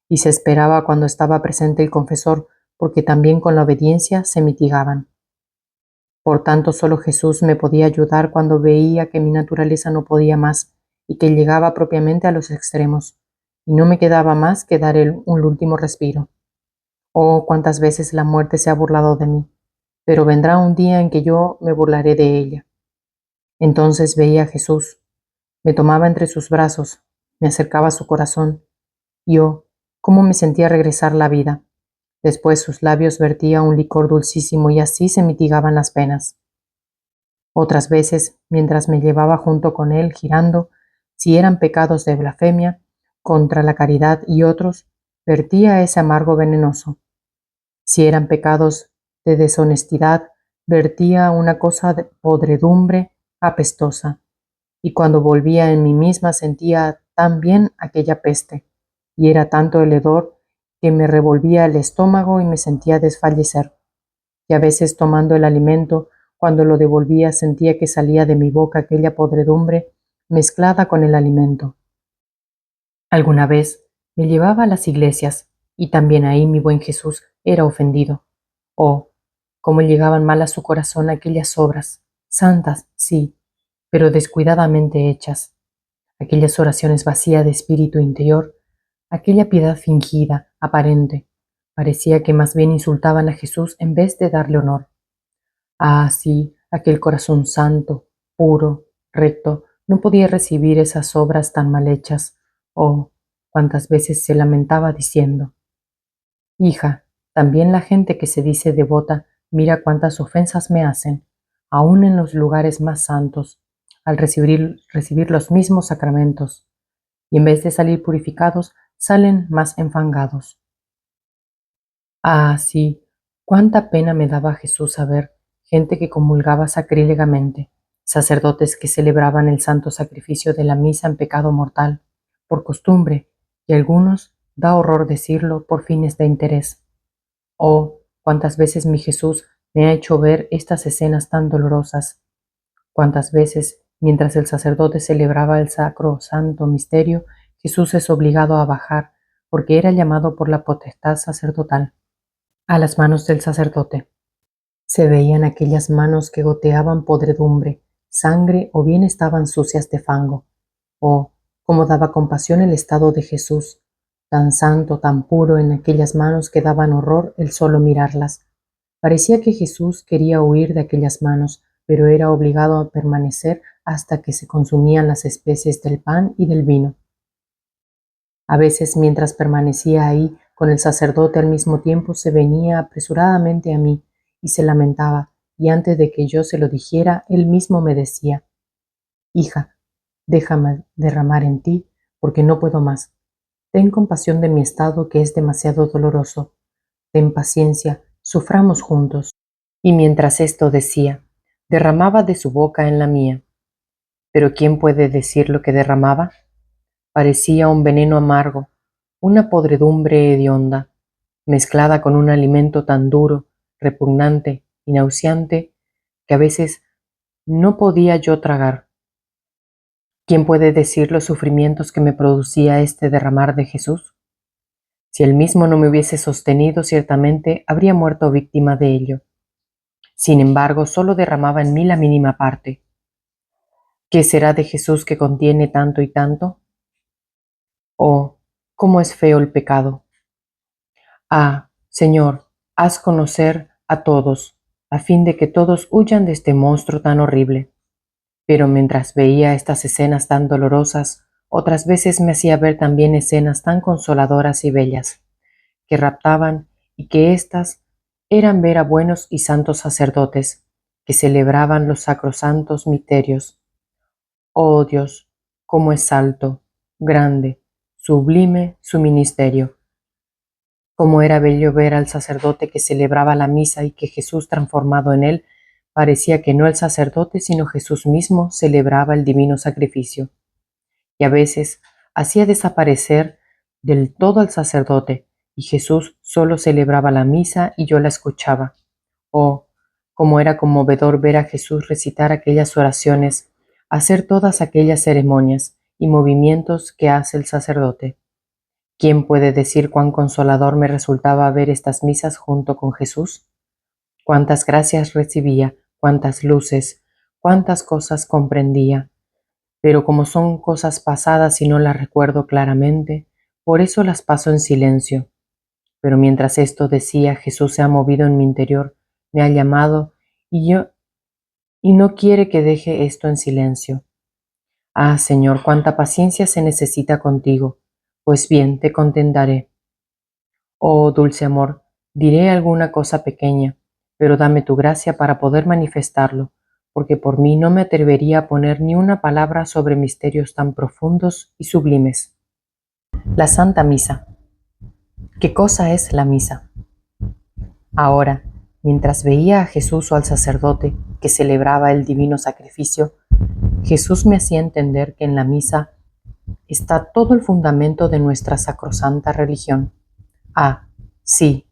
Y se esperaba cuando estaba presente el confesor, porque también con la obediencia se mitigaban. Por tanto, solo Jesús me podía ayudar cuando veía que mi naturaleza no podía más y que llegaba propiamente a los extremos, y no me quedaba más que dar un último respiro. Oh, cuántas veces la muerte se ha burlado de mí, pero vendrá un día en que yo me burlaré de ella. Entonces veía a Jesús, me tomaba entre sus brazos, me acercaba a su corazón, y oh, cómo me sentía regresar la vida. Después sus labios vertía un licor dulcísimo y así se mitigaban las penas. Otras veces, mientras me llevaba junto con él girando, si eran pecados de blasfemia contra la caridad y otros, vertía ese amargo venenoso. Si eran pecados de deshonestidad, vertía una cosa de podredumbre apestosa. Y cuando volvía en mí misma sentía tan bien aquella peste, y era tanto el hedor que me revolvía el estómago y me sentía desfallecer. Y a veces tomando el alimento, cuando lo devolvía sentía que salía de mi boca aquella podredumbre mezclada con el alimento. Alguna vez me llevaba a las iglesias, y también ahí mi buen Jesús era ofendido. Oh, cómo llegaban mal a su corazón aquellas obras, santas, sí, pero descuidadamente hechas, aquellas oraciones vacías de espíritu interior, aquella piedad fingida, aparente. Parecía que más bien insultaban a Jesús en vez de darle honor. Ah, sí, aquel corazón santo, puro, recto, no podía recibir esas obras tan mal hechas. Oh, cuántas veces se lamentaba diciendo: hija, también la gente que se dice devota, mira cuántas ofensas me hacen, aun en los lugares más santos, al recibir los mismos sacramentos, y en vez de salir purificados, salen más enfangados. Ah, sí, cuánta pena me daba Jesús saber gente que comulgaba sacrílegamente, sacerdotes que celebraban el santo sacrificio de la misa en pecado mortal, por costumbre, y algunos, da horror decirlo, por fines de interés. Oh, cuántas veces mi Jesús me ha hecho ver estas escenas tan dolorosas. Cuántas veces, mientras el sacerdote celebraba el sacro santo misterio, Jesús es obligado a bajar, porque era llamado por la potestad sacerdotal, a las manos del sacerdote. Se veían aquellas manos que goteaban podredumbre, sangre o bien estaban sucias de fango. Oh, cómo daba compasión el estado de Jesús, tan santo, tan puro en aquellas manos que daban horror el solo mirarlas. Parecía que Jesús quería huir de aquellas manos, pero era obligado a permanecer hasta que se consumían las especies del pan y del vino. A veces, mientras permanecía ahí con el sacerdote al mismo tiempo, se venía apresuradamente a mí y se lamentaba, y antes de que yo se lo dijera, él mismo me decía: «Hija, déjame derramar en ti, porque no puedo más. Ten compasión de mi estado, que es demasiado doloroso. Ten paciencia, suframos juntos». Y mientras esto decía, derramaba de su boca en la mía. Pero ¿quién puede decir lo que derramaba? Parecía un veneno amargo, una podredumbre hedionda, mezclada con un alimento tan duro, repugnante y nauseante, que a veces no podía yo tragar. ¿Quién puede decir los sufrimientos que me producía este derramar de Jesús? Si él mismo no me hubiese sostenido, ciertamente habría muerto víctima de ello. Sin embargo, solo derramaba en mí la mínima parte. ¿Qué será de Jesús que contiene tanto y tanto? Oh, cómo es feo el pecado. Ah, Señor, haz conocer a todos, a fin de que todos huyan de este monstruo tan horrible. Pero mientras veía estas escenas tan dolorosas, otras veces me hacía ver también escenas tan consoladoras y bellas, que raptaban, y que éstas eran ver a buenos y santos sacerdotes, que celebraban los sacrosantos misterios. Oh Dios, cómo es alto, grande, sublime su ministerio. Cómo era bello ver al sacerdote que celebraba la misa y que Jesús, transformado en él, parecía que no el sacerdote, sino Jesús mismo celebraba el divino sacrificio. Y a veces hacía desaparecer del todo al sacerdote, y Jesús solo celebraba la misa y yo la escuchaba. Oh, cómo era conmovedor ver a Jesús recitar aquellas oraciones, hacer todas aquellas ceremonias y movimientos que hace el sacerdote. ¿Quién puede decir cuán consolador me resultaba ver estas misas junto con Jesús? Cuántas gracias recibía, cuántas luces, cuántas cosas comprendía. Pero como son cosas pasadas y no las recuerdo claramente, por eso las paso en silencio. Pero mientras esto decía, Jesús se ha movido en mi interior, me ha llamado y no quiere que deje esto en silencio. Ah, Señor, cuánta paciencia se necesita contigo. Pues bien, te contentaré. Oh, dulce amor, diré alguna cosa pequeña, pero dame tu gracia para poder manifestarlo, porque por mí no me atrevería a poner ni una palabra sobre misterios tan profundos y sublimes. La Santa Misa. ¿Qué cosa es la misa? Ahora, mientras veía a Jesús o al sacerdote que celebraba el divino sacrificio, Jesús me hacía entender que en la misa está todo el fundamento de nuestra sacrosanta religión. Ah, sí,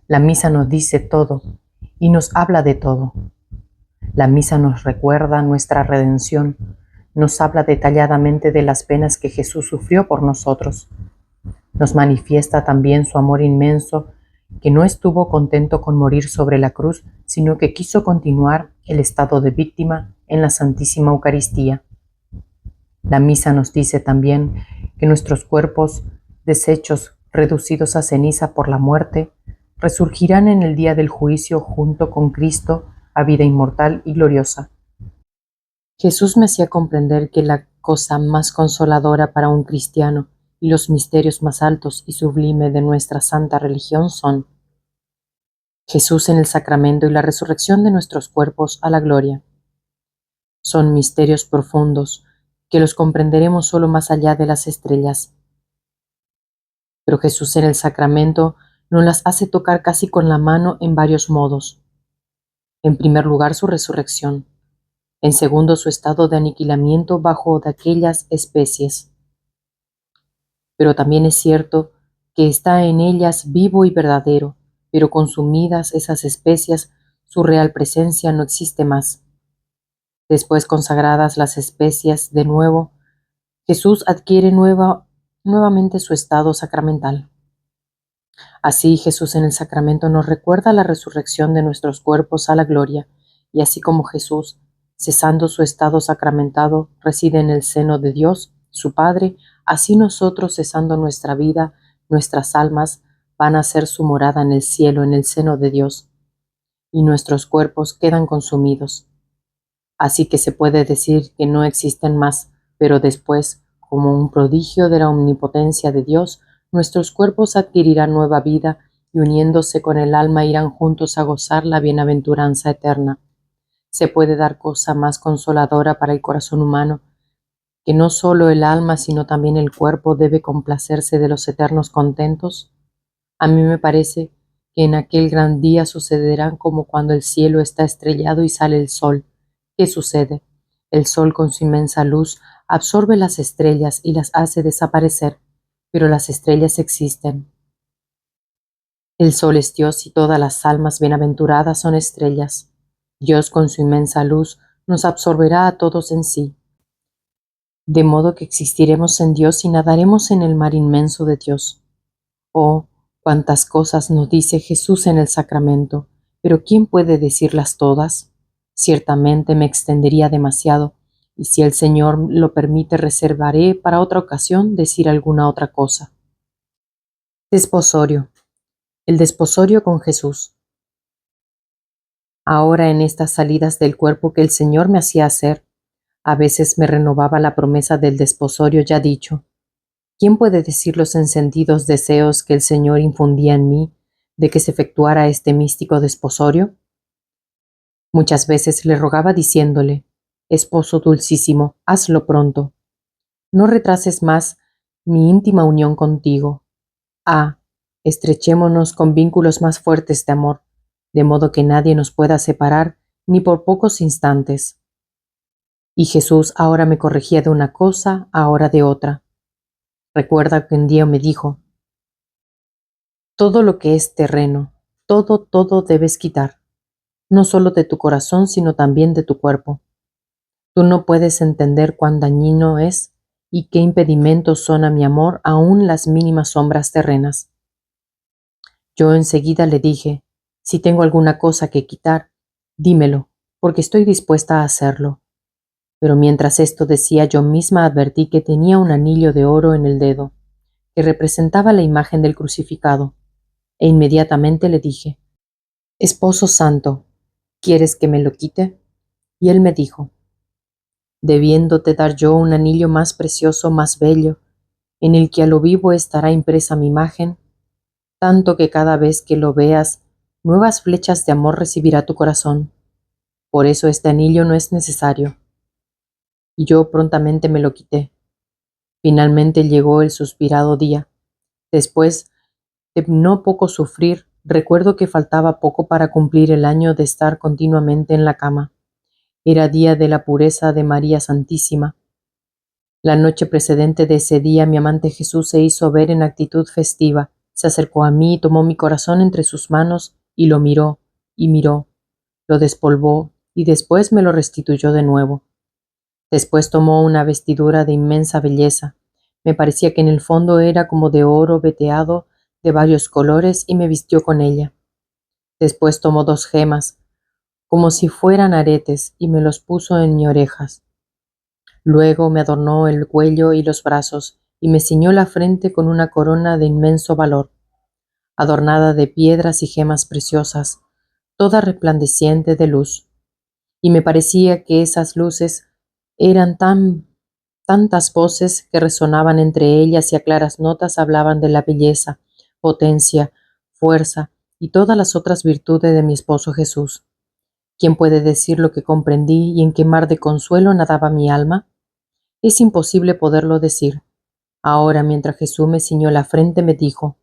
la misa nos dice todo y nos habla de todo. La misa nos recuerda nuestra redención, nos habla detalladamente de las penas que Jesús sufrió por nosotros. Nos manifiesta también su amor inmenso, que no estuvo contento con morir sobre la cruz, sino que quiso continuar el estado de víctima en la Santísima Eucaristía. La misa nos dice también que nuestros cuerpos, deshechos, reducidos a ceniza por la muerte, resurgirán en el día del juicio junto con Cristo a vida inmortal y gloriosa. Jesús me hacía comprender que la cosa más consoladora para un cristiano y los misterios más altos y sublimes de nuestra santa religión son Jesús en el sacramento y la resurrección de nuestros cuerpos a la gloria. Son misterios profundos que los comprenderemos solo más allá de las estrellas. Pero Jesús en el sacramento nos las hace tocar casi con la mano en varios modos. En primer lugar, su resurrección. En segundo, su estado de aniquilamiento bajo de aquellas especies. Pero también es cierto que está en ellas vivo y verdadero, pero consumidas esas especias, su real presencia no existe más. Después, consagradas las especias de nuevo, Jesús adquiere nuevamente su estado sacramental. Así Jesús en el sacramento nos recuerda la resurrección de nuestros cuerpos a la gloria, y así como Jesús, cesando su estado sacramentado, reside en el seno de Dios, su Padre, así nosotros, cesando nuestra vida, nuestras almas van a hacer su morada en el cielo, en el seno de Dios, y nuestros cuerpos quedan consumidos. Así que se puede decir que no existen más, pero después, como un prodigio de la omnipotencia de Dios, nuestros cuerpos adquirirán nueva vida y uniéndose con el alma irán juntos a gozar la bienaventuranza eterna. ¿Se puede dar cosa más consoladora para el corazón humano que no solo el alma sino también el cuerpo debe complacerse de los eternos contentos? A mí me parece que en aquel gran día sucederá como cuando el cielo está estrellado y sale el sol. ¿Qué sucede? El sol con su inmensa luz absorbe las estrellas y las hace desaparecer, pero las estrellas existen. El sol es Dios y todas las almas bienaventuradas son estrellas. Dios con su inmensa luz nos absorberá a todos en sí, de modo que existiremos en Dios y nadaremos en el mar inmenso de Dios. Oh, cuántas cosas nos dice Jesús en el sacramento, pero ¿quién puede decirlas todas? Ciertamente me extendería demasiado, y si el Señor lo permite reservaré para otra ocasión decir alguna otra cosa. Desposorio. El desposorio con Jesús. Ahora en estas salidas del cuerpo que el Señor me hacía hacer, a veces me renovaba la promesa del desposorio ya dicho. ¿Quién puede decir los encendidos deseos que el Señor infundía en mí de que se efectuara este místico desposorio? Muchas veces le rogaba diciéndole, Esposo dulcísimo, hazlo pronto. No retrases más mi íntima unión contigo. Estrechémonos con vínculos más fuertes de amor, de modo que nadie nos pueda separar ni por pocos instantes. Y Jesús ahora me corregía de una cosa, ahora de otra. Recuerda que un día me dijo, todo lo que es terreno, todo debes quitar, no solo de tu corazón, sino también de tu cuerpo. Tú no puedes entender cuán dañino es y qué impedimentos son a mi amor aún las mínimas sombras terrenas. Yo enseguida le dije, si tengo alguna cosa que quitar, dímelo, porque estoy dispuesta a hacerlo. Pero mientras esto decía yo misma advertí que tenía un anillo de oro en el dedo, que representaba la imagen del crucificado, e inmediatamente le dije, Esposo santo, ¿quieres que me lo quite? Y él me dijo, debiéndote dar yo un anillo más precioso, más bello, en el que a lo vivo estará impresa mi imagen, tanto que cada vez que lo veas, nuevas flechas de amor recibirá tu corazón. Por eso este anillo no es necesario. Y yo prontamente me lo quité. Finalmente llegó el suspirado día. Después de no poco sufrir, recuerdo que faltaba poco para cumplir el año de estar continuamente en la cama. Era día de la pureza de María Santísima. La noche precedente de ese día mi amante Jesús se hizo ver en actitud festiva, se acercó a mí, tomó mi corazón entre sus manos y lo miró, lo despolvó y después me lo restituyó de nuevo. Después tomó una vestidura de inmensa belleza. Me parecía que en el fondo era como de oro veteado de varios colores y me vistió con ella. Después tomó 2 gemas, como si fueran aretes, y me los puso en mis orejas. Luego me adornó el cuello y los brazos, y me ciñó la frente con una corona de inmenso valor, adornada de piedras y gemas preciosas, toda resplandeciente de luz. Y me parecía que esas luces eran tantas voces que resonaban entre ellas y a claras notas hablaban de la belleza, potencia, fuerza y todas las otras virtudes de mi esposo Jesús. ¿Quién puede decir lo que comprendí y en qué mar de consuelo nadaba mi alma? Es imposible poderlo decir. Ahora, mientras Jesús me ciñó la frente, me dijo,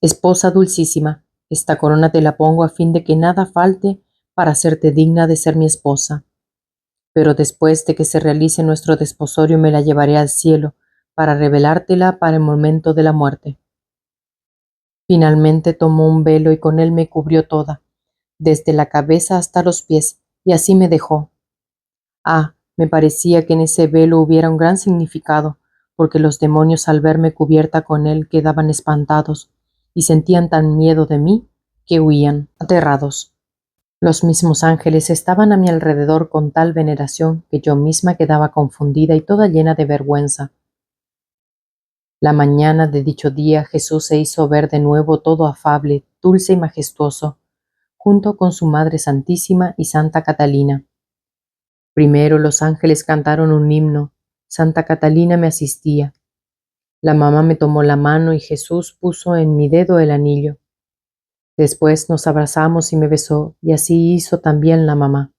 Esposa dulcísima, esta corona te la pongo a fin de que nada falte para hacerte digna de ser mi esposa. Pero después de que se realice nuestro desposorio me la llevaré al cielo para revelártela para el momento de la muerte. Finalmente tomó un velo y con él me cubrió toda, desde la cabeza hasta los pies, y así me dejó. Me parecía que en ese velo hubiera un gran significado, porque los demonios al verme cubierta con él quedaban espantados y sentían tan miedo de mí que huían, aterrados. Los mismos ángeles estaban a mi alrededor con tal veneración que yo misma quedaba confundida y toda llena de vergüenza. La mañana de dicho día Jesús se hizo ver de nuevo todo afable, dulce y majestuoso, junto con su Madre Santísima y Santa Catalina. Primero los ángeles cantaron un himno. Santa Catalina me asistía. La mamá me tomó la mano y Jesús puso en mi dedo el anillo. Después nos abrazamos y me besó, y así hizo también la mamá.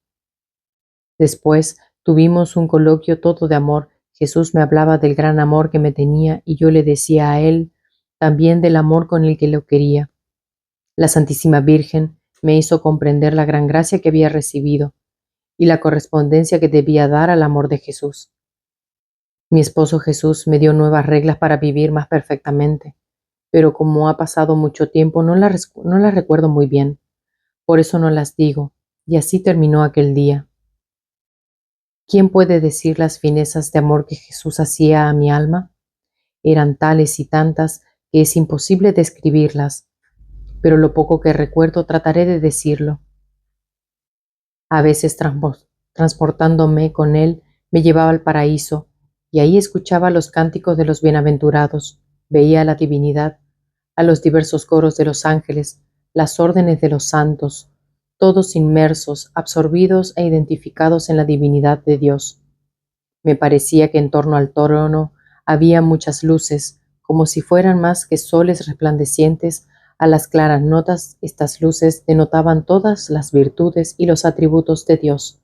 Después tuvimos un coloquio todo de amor. Jesús me hablaba del gran amor que me tenía y yo le decía a él también del amor con el que lo quería. La Santísima Virgen me hizo comprender la gran gracia que había recibido y la correspondencia que debía dar al amor de Jesús. Mi esposo Jesús me dio nuevas reglas para vivir más perfectamente, pero como ha pasado mucho tiempo no las recuerdo muy bien, por eso no las digo, y así terminó aquel día. ¿Quién puede decir las finezas de amor que Jesús hacía a mi alma? Eran tales y tantas que es imposible describirlas, pero lo poco que recuerdo trataré de decirlo. A veces transportándome con él me llevaba al paraíso, y ahí escuchaba los cánticos de los bienaventurados, veía a la divinidad, a los diversos coros de los ángeles, las órdenes de los santos, todos inmersos, absorbidos e identificados en la divinidad de Dios. Me parecía que en torno al trono había muchas luces, como si fueran más que soles resplandecientes. A las claras notas estas luces denotaban todas las virtudes y los atributos de Dios.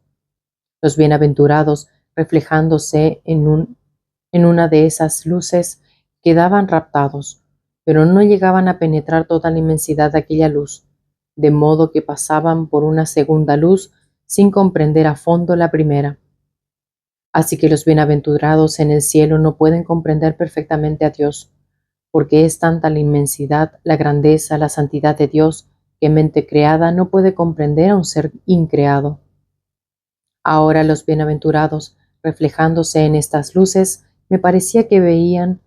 Los bienaventurados, reflejándose en una de esas luces, quedaban raptados, pero no llegaban a penetrar toda la inmensidad de aquella luz, de modo que pasaban por una segunda luz sin comprender a fondo la primera. Así que los bienaventurados en el cielo no pueden comprender perfectamente a Dios, porque es tanta la inmensidad, la grandeza, la santidad de Dios, que mente creada no puede comprender a un ser increado. Ahora los bienaventurados, reflejándose en estas luces, me parecía que venían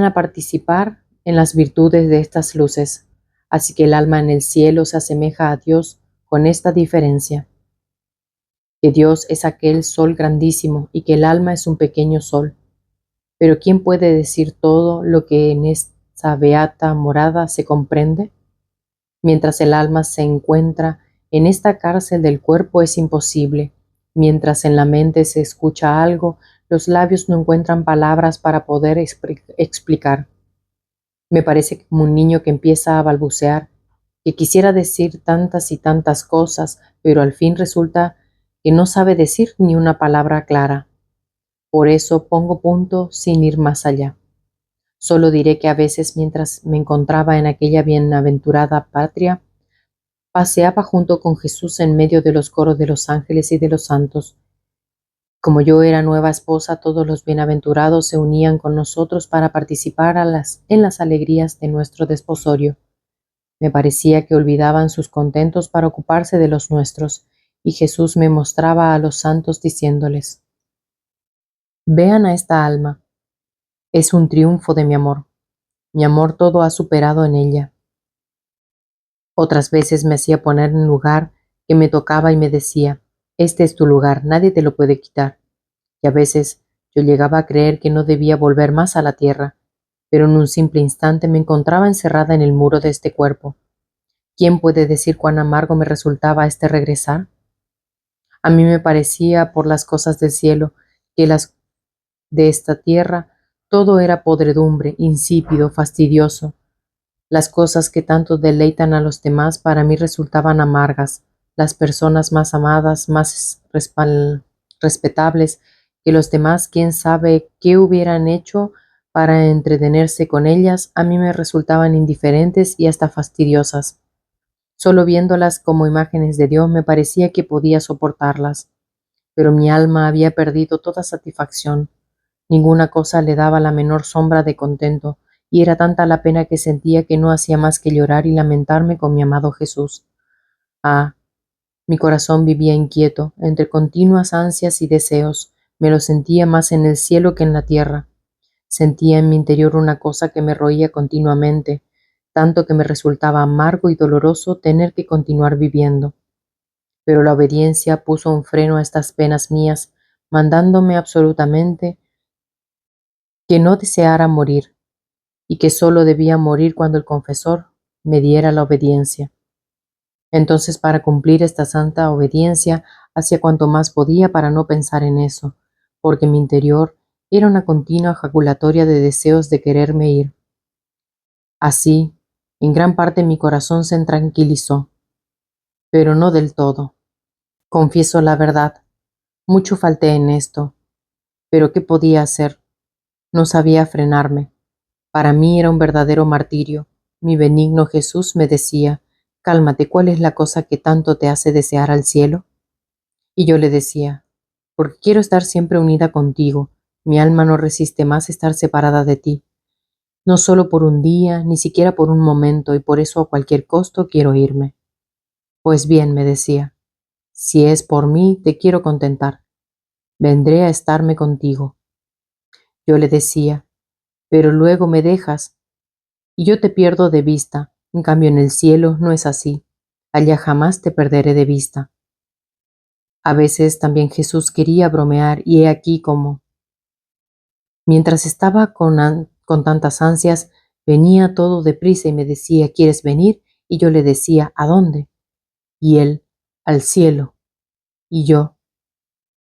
a participar en las virtudes de estas luces, así que el alma en el cielo se asemeja a Dios con esta diferencia, que Dios es aquel sol grandísimo y que el alma es un pequeño sol. Pero ¿quién puede decir todo lo que en esta beata morada se comprende? Mientras el alma se encuentra en esta cárcel del cuerpo es imposible. Mientras en la mente se escucha algo, los labios no encuentran palabras para poder explicar. Me parece como un niño que empieza a balbucear, que quisiera decir tantas y tantas cosas, pero al fin resulta que no sabe decir ni una palabra clara. Por eso pongo punto sin ir más allá. Solo diré que a veces mientras me encontraba en aquella bienaventurada patria, paseaba junto con Jesús en medio de los coros de los ángeles y de los santos. Como yo era nueva esposa, todos los bienaventurados se unían con nosotros para participar en las alegrías de nuestro desposorio. Me parecía que olvidaban sus contentos para ocuparse de los nuestros, y Jesús me mostraba a los santos diciéndoles: Vean a esta alma, es un triunfo de mi amor todo ha superado en ella. Otras veces me hacía poner en lugar que me tocaba y me decía: este es tu lugar, nadie te lo puede quitar. Y a veces yo llegaba a creer que no debía volver más a la tierra, pero en un simple instante me encontraba encerrada en el muro de este cuerpo. ¿Quién puede decir cuán amargo me resultaba este regresar? A mí me parecía, por las cosas del cielo, que las de esta tierra todo era podredumbre, insípido, fastidioso. Las cosas que tanto deleitan a los demás para mí resultaban amargas. Las personas más amadas, más respetables que los demás, quién sabe qué hubieran hecho para entretenerse con ellas, a mí me resultaban indiferentes y hasta fastidiosas. Solo viéndolas como imágenes de Dios me parecía que podía soportarlas, pero mi alma había perdido toda satisfacción. Ninguna cosa le daba la menor sombra de contento, y era tanta la pena que sentía que no hacía más que llorar y lamentarme con mi amado Jesús. Ah, mi corazón vivía inquieto, entre continuas ansias y deseos. Me lo sentía más en el cielo que en la tierra. Sentía en mi interior una cosa que me roía continuamente, tanto que me resultaba amargo y doloroso tener que continuar viviendo. Pero la obediencia puso un freno a estas penas mías, mandándome absolutamente que no deseara morir, y que sólo debía morir cuando el confesor me diera la obediencia. Entonces, para cumplir esta santa obediencia, hacía cuanto más podía para no pensar en eso, porque mi interior era una continua ejaculatoria de deseos de quererme ir. Así, en gran parte mi corazón se tranquilizó, pero no del todo. Confieso la verdad, mucho falté en esto, pero ¿qué podía hacer? No sabía frenarme. Para mí era un verdadero martirio. Mi benigno Jesús me decía, cálmate, ¿cuál es la cosa que tanto te hace desear al cielo? Y yo le decía, porque quiero estar siempre unida contigo. Mi alma no resiste más estar separada de ti. No solo por un día, ni siquiera por un momento, y por eso a cualquier costo quiero irme. Pues bien, me decía, si es por mí, te quiero contentar. Vendré a estarme contigo. Yo le decía, pero luego me dejas y yo te pierdo de vista. En cambio, en el cielo no es así. Allá jamás te perderé de vista. A veces también Jesús quería bromear y he aquí cómo. Mientras estaba con tantas ansias, venía todo deprisa y me decía, ¿quieres venir? Y yo le decía, ¿a dónde? Y él, al cielo. Y yo,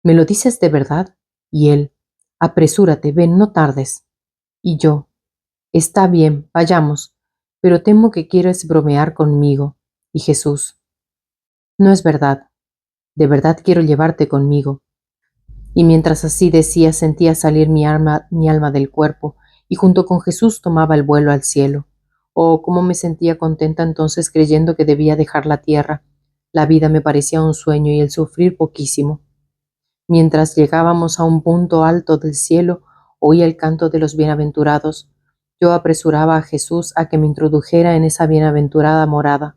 ¿me lo dices de verdad? Y él, apresúrate, ven, no tardes. Y yo, está bien, vayamos, pero temo que quieres bromear conmigo. Y Jesús, no es verdad, de verdad quiero llevarte conmigo. Y mientras así decía, sentía salir mi alma del cuerpo, y junto con Jesús tomaba el vuelo al cielo. Oh, cómo me sentía contenta entonces creyendo que debía dejar la tierra. La vida me parecía un sueño y el sufrir poquísimo. Mientras llegábamos a un punto alto del cielo, oía el canto de los bienaventurados. Yo apresuraba a Jesús a que me introdujera en esa bienaventurada morada,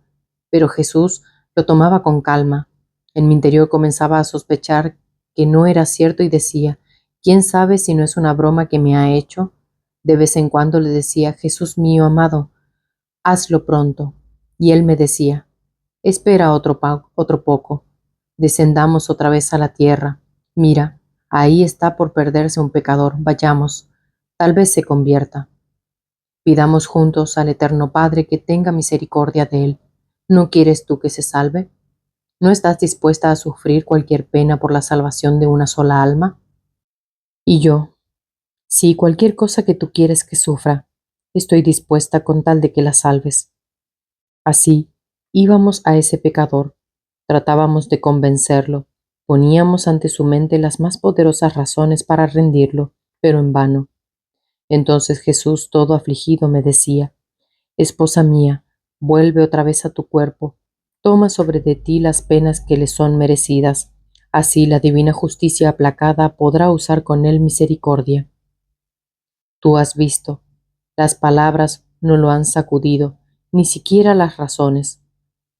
pero Jesús lo tomaba con calma. En mi interior comenzaba a sospechar que no era cierto y decía, ¿quién sabe si no es una broma que me ha hecho? De vez en cuando le decía, Jesús mío amado, hazlo pronto. Y él me decía, espera otro poco, descendamos otra vez a la tierra. Mira, ahí está por perderse un pecador, vayamos, tal vez se convierta. Pidamos juntos al Eterno Padre que tenga misericordia de él. ¿No quieres tú que se salve? ¿No estás dispuesta a sufrir cualquier pena por la salvación de una sola alma? Y yo, sí, cualquier cosa que tú quieres que sufra, estoy dispuesta con tal de que la salves. Así, íbamos a ese pecador, tratábamos de convencerlo, poníamos ante su mente las más poderosas razones para rendirlo, pero en vano. Entonces Jesús, todo afligido, me decía, Esposa mía, vuelve otra vez a tu cuerpo, toma sobre de ti las penas que le son merecidas, así la divina justicia aplacada podrá usar con él misericordia. Tú has visto, las palabras no lo han sacudido, ni siquiera las razones.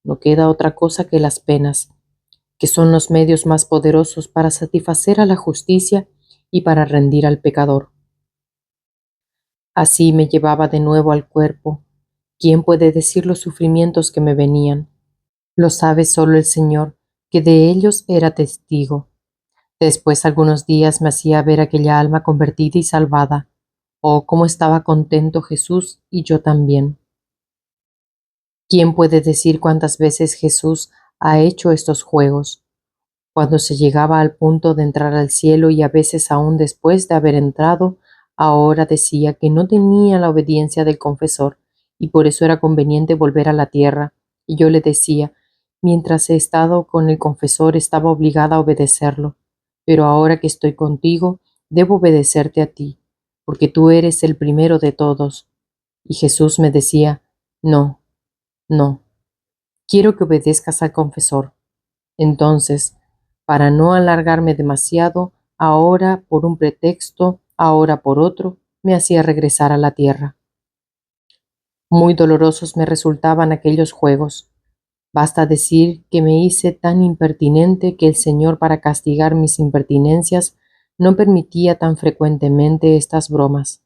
No queda otra cosa que las penas, que son los medios más poderosos para satisfacer a la justicia y para rendir al pecador. Así me llevaba de nuevo al cuerpo. ¿Quién puede decir los sufrimientos que me venían? Lo sabe solo el Señor, que de ellos era testigo. Después algunos días me hacía ver aquella alma convertida y salvada. Oh, cómo estaba contento Jesús y yo también. ¿Quién puede decir cuántas veces Jesús ha hecho estos juegos? Cuando se llegaba al punto de entrar al cielo y a veces aún después de haber entrado, ahora decía que no tenía la obediencia del confesor y por eso era conveniente volver a la tierra. Y yo le decía, mientras he estado con el confesor estaba obligada a obedecerlo, pero ahora que estoy contigo, debo obedecerte a ti, porque tú eres el primero de todos. Y Jesús me decía, no, no, quiero que obedezcas al confesor. Entonces, para no alargarme demasiado, ahora por un pretexto, ahora por otro, me hacía regresar a la tierra. Muy dolorosos me resultaban aquellos juegos. Basta decir que me hice tan impertinente que el Señor, para castigar mis impertinencias, no permitía tan frecuentemente estas bromas.